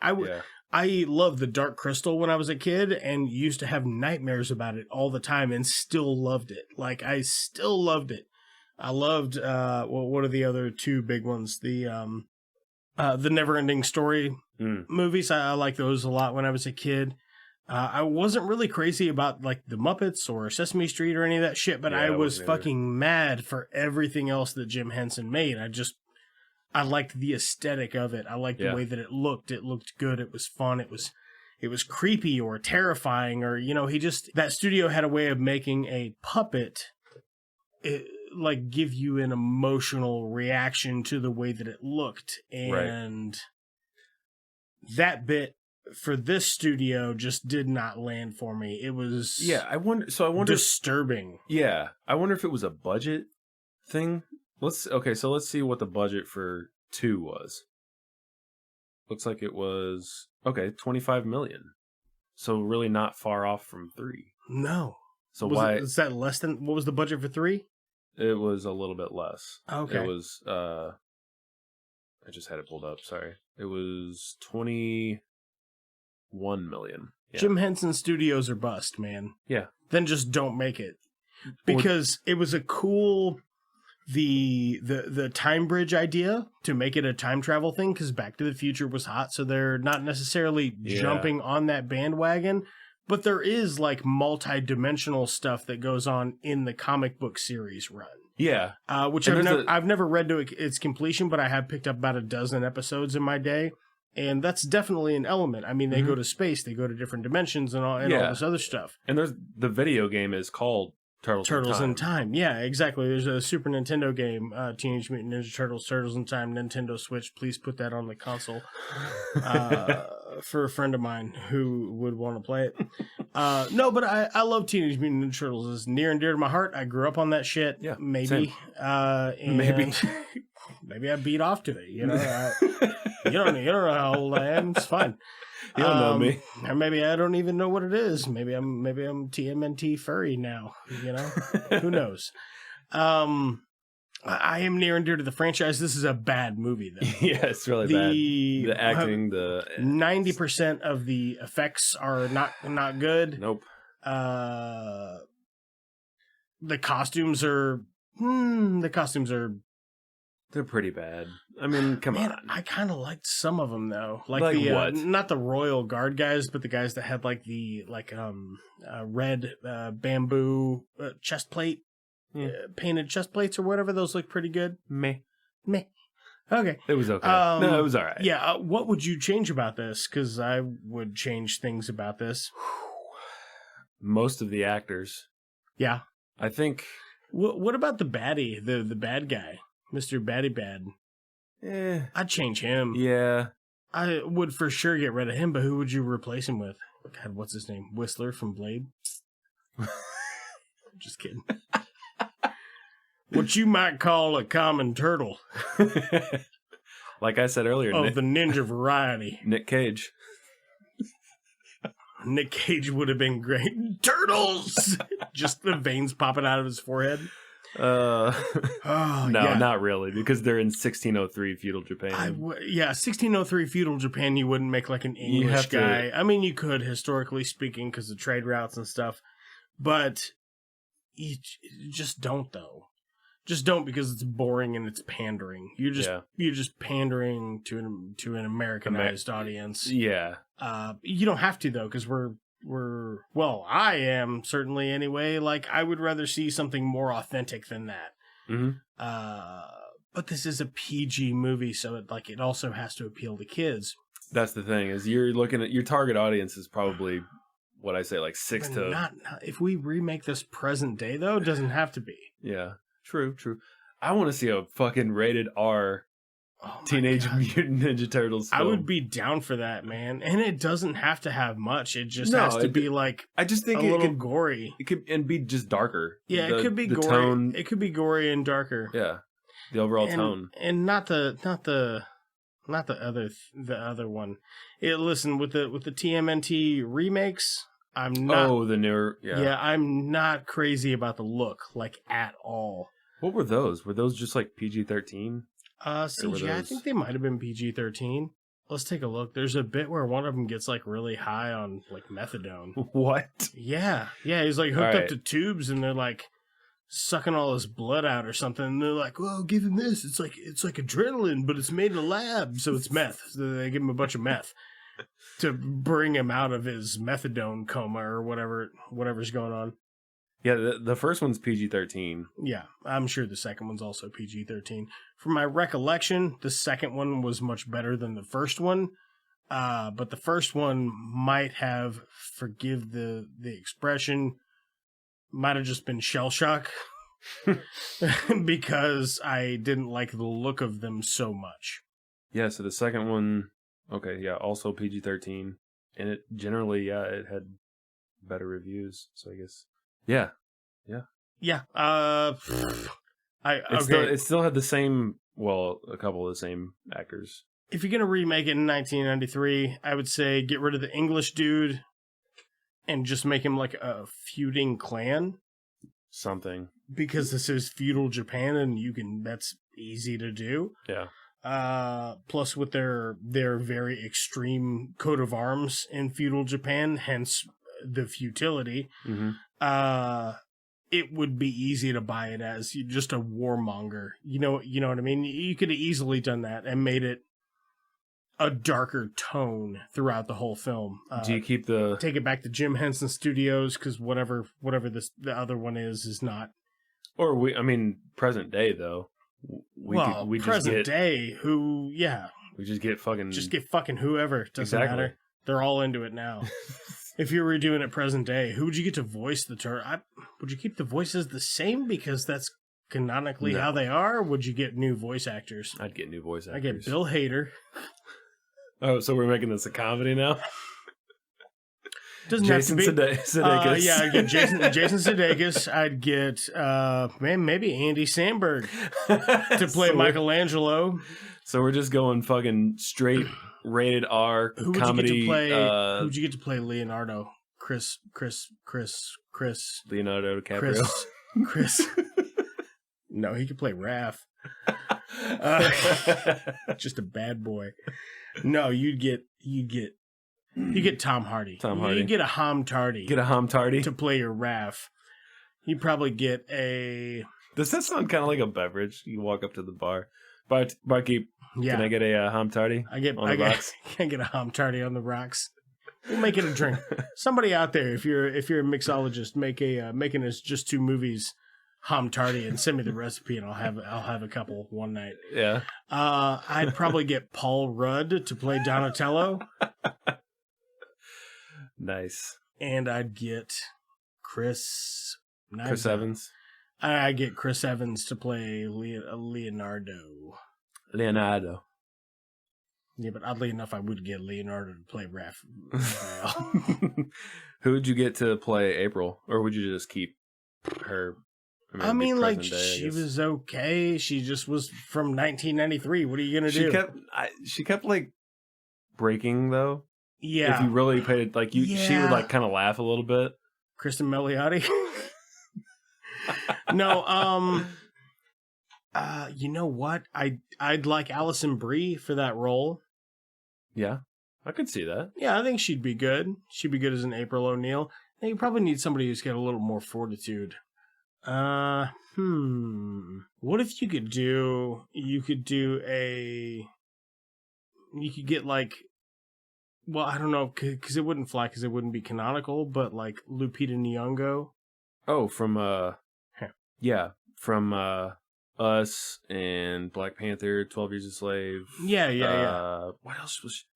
I loved the Dark Crystal when I was a kid and used to have nightmares about it all the time and still loved it. Like, I still loved it. I loved, what are the other two big ones? The Neverending Story movies. I like those a lot when I was a kid. I wasn't really crazy about, like, the Muppets or Sesame Street or any of that shit, but I was fucking mad for everything else that Jim Henson made. I liked the aesthetic of it. I liked the way that it looked. It looked good. It was fun. It was creepy or terrifying, or, that studio had a way of making a puppet like give you an emotional reaction to the way that it looked. And that bit for this studio just did not land for me. It was I wonder disturbing. I wonder if it was a budget thing. Let's see what the budget for 2 was. Looks like it was $25 million. So really not far off from 3. No. So is that less than what was the budget for 3? It was a little bit less. Okay. It was I just had it pulled up, sorry. It was 21 million. Yeah. Jim Henson Studios are bust, man. Yeah. Then just don't make it. Because it was a cool the time bridge idea to make it a time travel thing, because Back to the Future was hot, so they're not necessarily jumping on that bandwagon, but there is like multi-dimensional stuff that goes on in the comic book series run. Yeah. Which I've never read to its completion, but I have picked up about a dozen episodes in my day, and that's definitely an element. I mean, they go to space, they go to different dimensions and all this other stuff. And the video game is called Turtles in Time. Yeah, exactly. There's a Super Nintendo game, Teenage Mutant Ninja Turtles, Turtles in Time, Nintendo Switch. Please put that on the console for a friend of mine who would want to play it. No, but I love Teenage Mutant Ninja Turtles. It's near and dear to my heart. I grew up on that shit. Yeah, maybe. Maybe. Maybe I beat off to it. You know, you don't know how old I am. It's fine. You don't know me. Or maybe I don't even know what it is. Maybe I'm TMNT furry now. You know, who knows? I am near and dear to the franchise. This is a bad movie, though. Yeah, it's really bad. The acting, 90% of the effects are not good. Nope. The costumes are. They're pretty bad. I mean, come on. I kind of liked some of them though. Like the what? Not the Royal Guard guys, but the guys that had like the red bamboo chest plate, painted chest plates or whatever. Those look pretty good. Meh. Okay. It was okay. No, it was all right. Yeah. What would you change about this? Because I would change things about this. Most of the actors. Yeah. I think. What about the baddie, the bad guy, Mr. Baddie Bad? I'd change him. Yeah. I would for sure get rid of him, but who would you replace him with? God, what's his name? Whistler from Blade? Just kidding. What you might call a common turtle. Like I said earlier. Of the ninja variety. Nick Cage. Nick Cage would have been great. Turtles! Just the veins popping out of his forehead. No, not really, because they're in 1603 feudal Japan. 1603 feudal Japan, you wouldn't make like an English guy. I mean, you could, historically speaking, because of trade routes and stuff, but you just don't, though. Just don't, because it's boring and it's pandering. You're just pandering to an Americanized audience. Yeah. You don't have to, though, because I am certainly anyway. Like, I would rather see something more authentic than that. Mm-hmm. But this is a PG movie, so it also has to appeal to kids. That's the thing, is you're looking at your target audience is probably what I say, like 6 to. Not if we remake this present day, though, it doesn't have to be. Yeah, true. I want to see a fucking rated R. Teenage Mutant Ninja Turtles film. I would be down for that, man. And it doesn't have to have much. It just has to be like I just think a little gory. It could and be just darker. Yeah, it could be gory. Tone, it could be gory and darker. Yeah, the overall tone, and not the other one. Listen, with the TMNT remakes, I'm not. Oh, the newer. Yeah, I'm not crazy about the look, like, at all. What were those? Were those just like PG-13? CGI, I think they might have been PG-13. Let's take a look. There's a bit where one of them gets like really high on like methadone. What? Yeah. He's like hooked up to tubes, and they're like sucking all his blood out or something. And they're like, "Well, give him this. It's like adrenaline, but it's made in a lab, so it's meth." So they give him a bunch of meth to bring him out of his methadone coma or whatever's going on. Yeah, the first one's PG-13. Yeah, I'm sure the second one's also PG-13. From my recollection, the second one was much better than the first one. But the first one might have, forgive the expression, might have just been shell shock because I didn't like the look of them so much. Yeah, so the second one, okay, yeah, also PG-13. And it generally, it had better reviews, so I guess... Yeah. It still had the same, a couple of the same actors. If you're going to remake it in 1993, I would say get rid of the English dude and just make him like a feuding clan. Something. Because this is feudal Japan and that's easy to do. Yeah. Plus with their very extreme coat of arms in feudal Japan, hence the futility. Mm-hmm. It would be easy to buy it as just a warmonger. You know what I mean? You could have easily done that and made it a darker tone throughout the whole film. Do you keep take it back to Jim Henson Studios, because whatever the other one is not. Or present day though. We present day. We just get fucking whoever. Doesn't matter. They're all into it now. If you were doing it present day, who would you get to voice the turtle? Would you keep the voices the same because that's canonically how they are? Or would you get new voice actors? I'd get new voice actors. I'd get Bill Hader. Oh, so we're making this a comedy now? Doesn't Jason have to be. Sudeikis. Yeah, I'd get Jason Sudeikis. I'd get maybe Andy Samberg to play Michelangelo. So we're just going fucking straight rated R comedy. Who'd you get to play Leonardo? Chris. Leonardo DiCaprio. Chris. No, he could play Raph. Just a bad boy. No, you get Tom Hardy. You get a Ham Tardy. Get a Ham Tardy to play your Raph. You probably get a. Does that sound kind of like a beverage? You walk up to the bar. Barkeep, yeah. Can I get a Ham Tardy? I get a Ham Tardy on the rocks. We'll make it a drink. Somebody out there, if you're a mixologist, making us just two movies, Ham Tardy, and send me the recipe, and I'll have a couple one night. Yeah. I'd probably get Paul Rudd to play Donatello. Nice. And I'd get Chris Evans. I get Chris Evans to play Leonardo. Yeah, but oddly enough, I would get Leonardo to play Raphael. Who would you get to play April? Or would you just keep her? She was okay. She just was from 1993. What are you going to do? She kept like breaking, though. Yeah. If you really paid it, she would like kind of laugh a little bit. Kristen Milioti? No, you know what? I'd like Alison Brie for that role. Yeah, I could see that. Yeah, I think she'd be good. She'd be good as an April O'Neil. And you probably need somebody who's got a little more fortitude. What if you could get like, well, I don't know, because it wouldn't fly because it wouldn't be canonical, but like Lupita Nyong'o. Oh, from Us and Black Panther, 12 Years a Slave. Yeah. What else was she?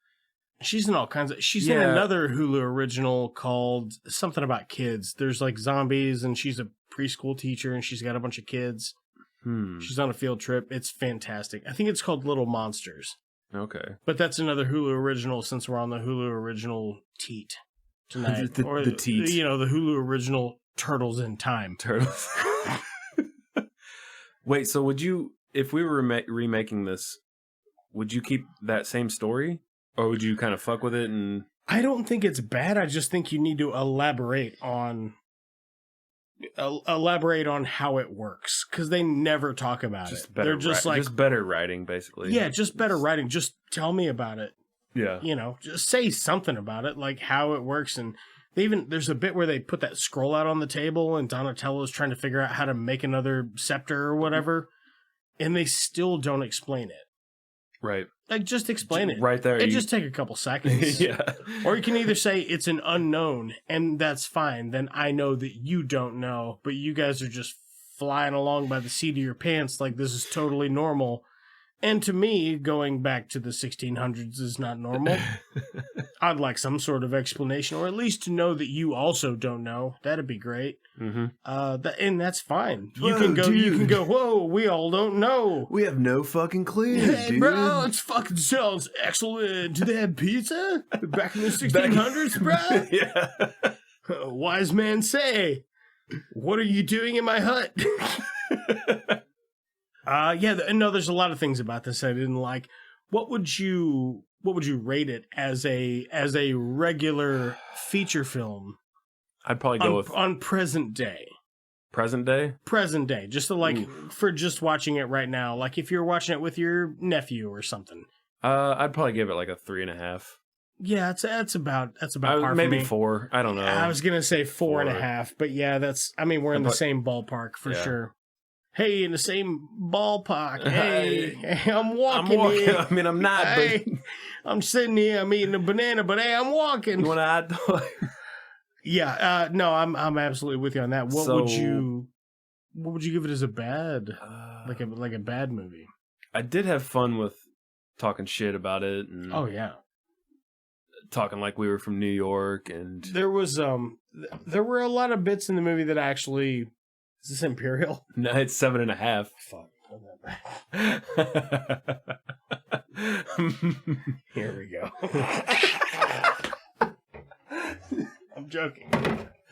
She's in all kinds of... She's in another Hulu original called something about kids. There's like zombies, and she's a preschool teacher, and she's got a bunch of kids. She's on a field trip. It's fantastic. I think it's called Little Monsters. Okay. But that's another Hulu original, since we're on the Hulu original teat tonight. the teat. The Hulu original Turtles in Time. Turtles. Wait, so would you, if we were remaking this, would you keep that same story? Or would you kind of fuck with it? And I don't think it's bad. I just think you need to elaborate on elaborate on how it works, because they never talk about it. They're just just better writing, basically. Yeah, just better writing. Just tell me about it. Yeah. Just say something about it, like how it works. And there's a bit where they put that scroll out on the table and Donatello's trying to figure out how to make another scepter or whatever, and they still don't explain it. Right. Like, just explain it. Right there. It just take a couple seconds. Yeah. Or you can either say it's an unknown, and that's fine. Then I know that you don't know, but you guys are just flying along by the seat of your pants like this is totally normal. And to me, going back to the 1600s is not normal. I'd like some sort of explanation, or at least to know that you also don't know. That'd be great. Mm-hmm. And that's fine. You can go, whoa, we all don't know. We have no fucking clue, Hey, dude. bro, it fucking sounds excellent. Do they have pizza? Back in the 1600s, bro? Yeah. Wise man say, what are you doing in my hut? There's a lot of things about this I didn't like. What would you rate it as a regular feature film? I'd probably go with on present day. Present day? Present day. Just for just watching it right now. Like if you're watching it with your nephew or something. I'd probably give it like a 3.5. Yeah, that's about par maybe for me. 4. I don't know. I was gonna say 4.5, but yeah, we're in the same ballpark for sure. Hey, in the same ballpark. Hey, I'm walking here. I mean, I'm not, hey, but... I'm sitting here, I'm eating a banana, but hey, I'm walking. You want to add? Yeah, no, I'm absolutely with you on that. What would you give it as a bad, like a bad movie? I did have fun with talking shit about it. And oh, yeah. Talking like we were from New York, and... There were a lot of bits in the movie that actually... Is this Imperial? No, it's 7.5. Fuck. Hold that back. Here we go. I'm joking.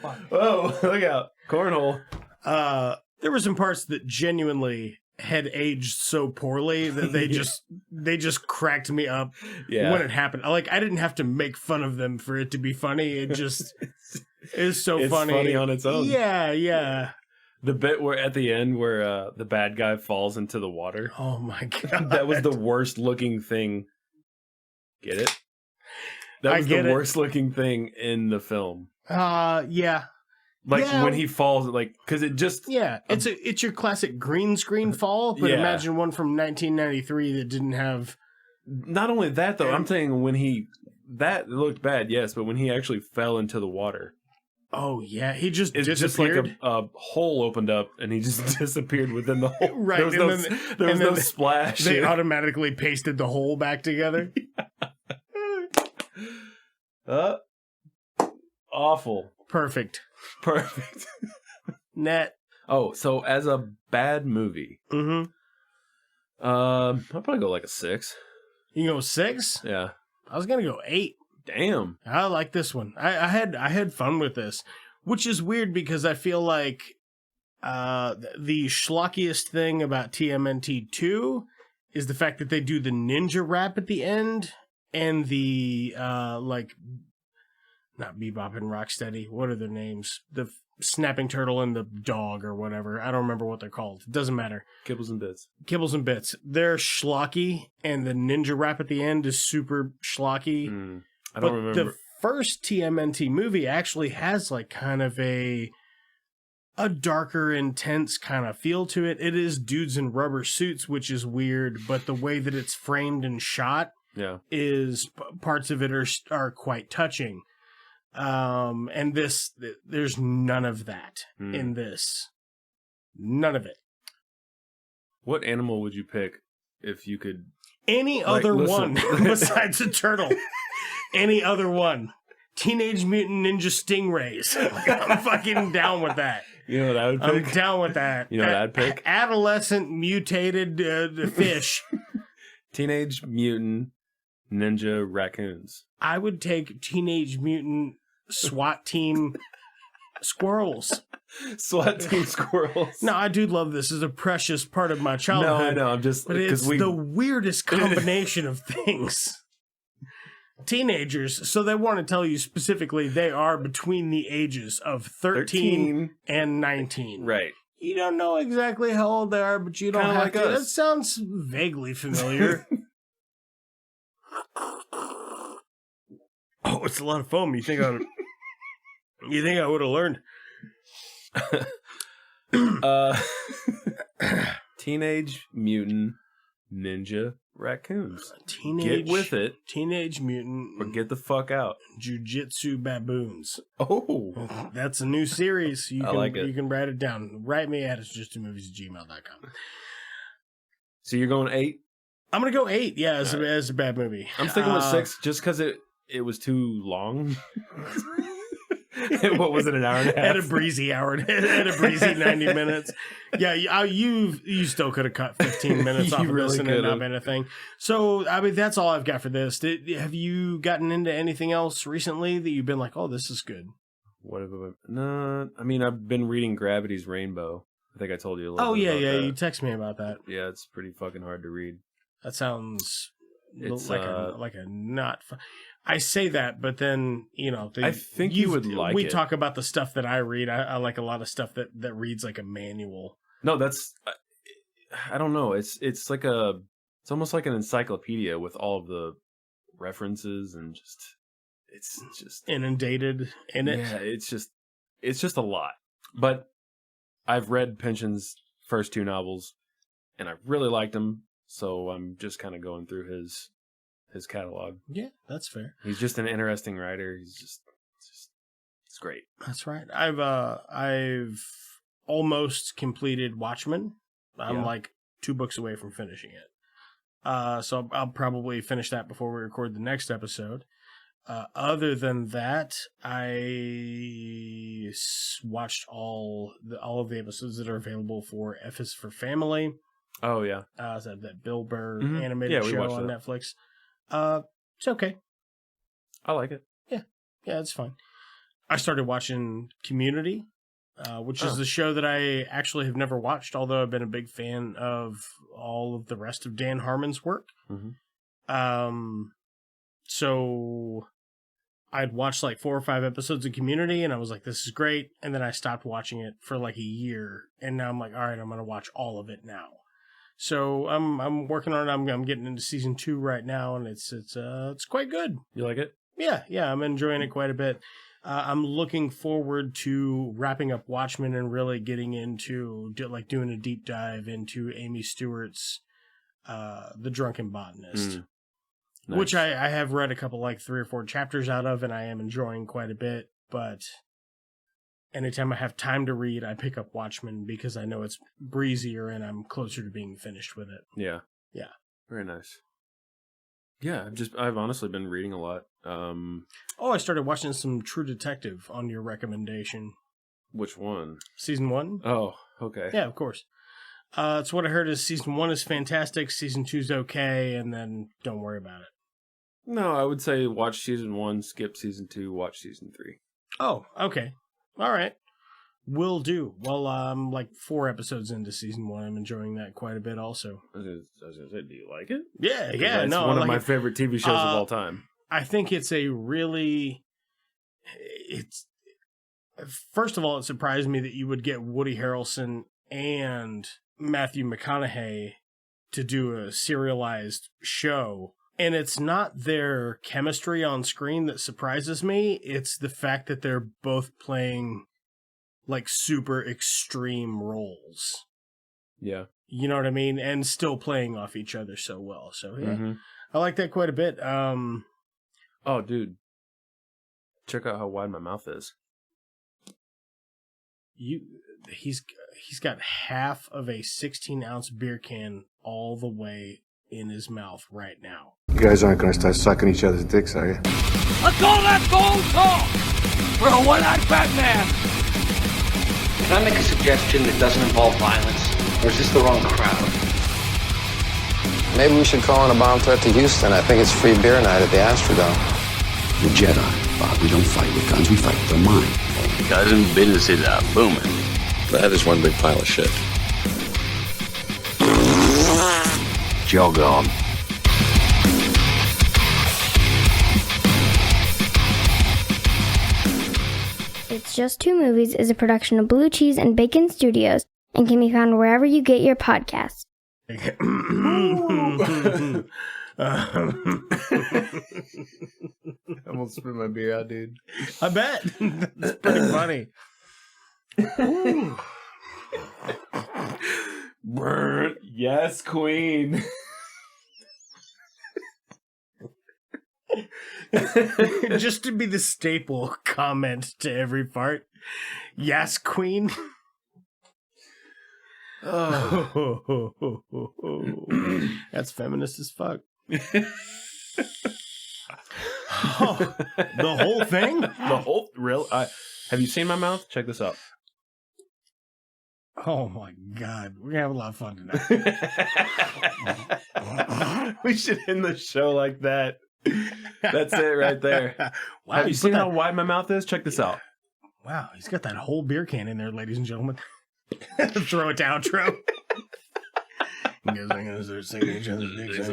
Fuck. Whoa, look out. Cornhole. There were some parts that genuinely had aged so poorly that they just cracked me up when it happened. Like, I didn't have to make fun of them for it to be funny. It just is so funny. It's funny on its own. Yeah. The bit where at the end where the bad guy falls into the water. Oh my god. That was the worst looking thing. Get it? That was the worst looking thing in the film. Yeah. Like when he falls, like, because it just... Yeah, it's your classic green screen fall, but imagine one from 1993 that didn't have... Not only that, though, I'm saying when that looked bad, yes, but when he actually fell into the water... Oh, yeah, he just disappeared. Just like a hole opened up, and he just disappeared within the hole. Right, there was no splash. They automatically pasted the hole back together. Awful. Perfect. Net. Oh, so as a bad movie, I'll probably go like a 6. You can go 6? Yeah. I was gonna go 8. Damn. I like this one. I had fun with this, which is weird because I feel like the schlockiest thing about TMNT 2 is the fact that they do the ninja rap at the end and the not Bebop and Rocksteady. What are their names? The snapping turtle and the dog or whatever. I don't remember what they're called. It doesn't matter. Kibbles and Bits. Kibbles and Bits. They're schlocky, and the ninja rap at the end is super schlocky. I don't remember. The first TMNT movie actually has like kind of a darker, intense kind of feel to it. It is dudes in rubber suits, which is weird, but the way that it's framed and shot is parts of it are quite touching. And there's none of that in this. None of it. What animal would you pick if you could? Any other one besides a turtle. Any other one. Teenage Mutant Ninja Stingrays. I'm fucking down with that. You know what I would pick? I'm down with that. You know what I'd pick? Adolescent mutated fish. Teenage Mutant Ninja Raccoons. I would take Teenage Mutant SWAT Team Squirrels. SWAT Team Squirrels. No, I do love this. It's a precious part of my childhood. No, I know. I'm just... But it's the weirdest combination of things. teenagers. So they want to tell you specifically they are between the ages of 13 and 19. Right. You don't know exactly how old they are, but you don't Kinda have like to. us. That sounds vaguely familiar. Oh, it's a lot of foam. You think I would have learned? Teenage Mutant Ninja Raccoons. Get with it. Teenage Mutant Or get the fuck out. Jujitsu Baboons. Oh. That's a new series. You I can, like it. You can write it down. Write me at itsjustamovies@gmail.com. So you're going 8? I'm going to go 8, yeah, as a bad movie. I'm sticking with 6 just because it was too long. What was it, an hour and a half? At a breezy hour, at a breezy 90 minutes. Yeah, you still could have cut 15 minutes off of this and it not been a thing. So, I mean, that's all I've got for this. Have you gotten into anything else recently that you've been like, oh, this is good? What have I been? No, I mean, I've been reading Gravity's Rainbow. I think I told you a little bit about that. You text me about that. Yeah, it's pretty fucking hard to read. That sounds It's like a not fun. I say that, but then, I think you would like we it. talk about the stuff that I read. I like a lot of stuff that reads like a manual. No, that's I don't know. It's almost like an encyclopedia with all of the references and it's just inundated in it. Yeah, it's just a lot. But I've read Pynchon's first 2 novels and I really liked them, so I'm just kind of going through his catalog. Yeah, that's fair. He's just an interesting writer. It's great. That's right. I've almost completed Watchmen. I'm like 2 books away from finishing it. So I'll probably finish that before we record the next episode. Other than that, I watched all of the episodes that are available for F is for Family. Oh yeah, that Bill Burr animated show on Netflix. It's okay. I like it. Yeah, it's fine. I started watching Community, which is the show that I actually have never watched, although I've been a big fan of all of the rest of Dan Harmon's work. Mm-hmm. So I'd watched like 4 or 5 episodes of Community, and I was like, this is great. And then I stopped watching it for like a year, and now I'm like, all right, I'm going to watch all of it now. So I'm working on it. I'm getting into season 2 right now, and it's quite good. You like it? Yeah, I'm enjoying it quite a bit. I'm looking forward to wrapping up Watchmen and really getting into doing a deep dive into Amy Stewart's The Drunken Botanist, Nice. which I have read a couple, like 3 or 4 chapters out of, and I am enjoying quite a bit. But anytime I have time to read, I pick up Watchmen because I know it's breezier and I'm closer to being finished with it. Yeah. Very nice. Yeah, I've honestly been reading a lot. I started watching some True Detective on your recommendation. Which one? Season 1? Oh, okay. Yeah, of course. It's what I heard is season 1 is fantastic, season 2 is okay, and then don't worry about it. No, I would say watch season 1, skip season 2, watch season 3. Oh, okay. All right. Will do. Well, I'm like 4 episodes into season 1. I'm enjoying that quite a bit also. I was going to say, do you like it? Yeah. It's one of my favorite TV shows of all time. I think it's first of all, it surprised me that you would get Woody Harrelson and Matthew McConaughey to do a serialized show. And it's not their chemistry on screen that surprises me. It's the fact that they're both playing like super extreme roles. Yeah. You know what I mean? And still playing off each other so well. So yeah, Mm-hmm. I like that quite a bit. Oh, dude. Check out how wide my mouth is. He's got half of a 16-ounce beer can all the way in his mouth right now. You guys aren't gonna start sucking each other's dicks, are you? Let's go, talk! We're a one-eyed Batman! Can I make a suggestion that doesn't involve violence? Or is this the wrong crowd? Maybe we should call in a bomb threat to Houston. I think it's free beer night at the Astrodome. The Jedi, Bob. We don't fight with guns, we fight with our mind. Cousin, businesses are booming. That is one big pile of shit. Jog on. It's Just Two Movies is a production of Blue Cheese and Bacon Studios and can be found wherever you get your podcasts. I almost spit my beer out, dude. I bet. That's pretty funny. Yes, queen. Just to be the staple comment to every part. Yes, queen. That's feminist as fuck. Oh, the whole thing? The whole real. Have you seen my mouth? Check this out. Oh my god, we're gonna have a lot of fun tonight. We should end the show like that. That's it right there. Wow, have you seen how wide my mouth is? Check this out. Wow, he's got that whole beer can in there, ladies and gentlemen. Throw it down, outro. You guys are gonna start singing each other's dicks.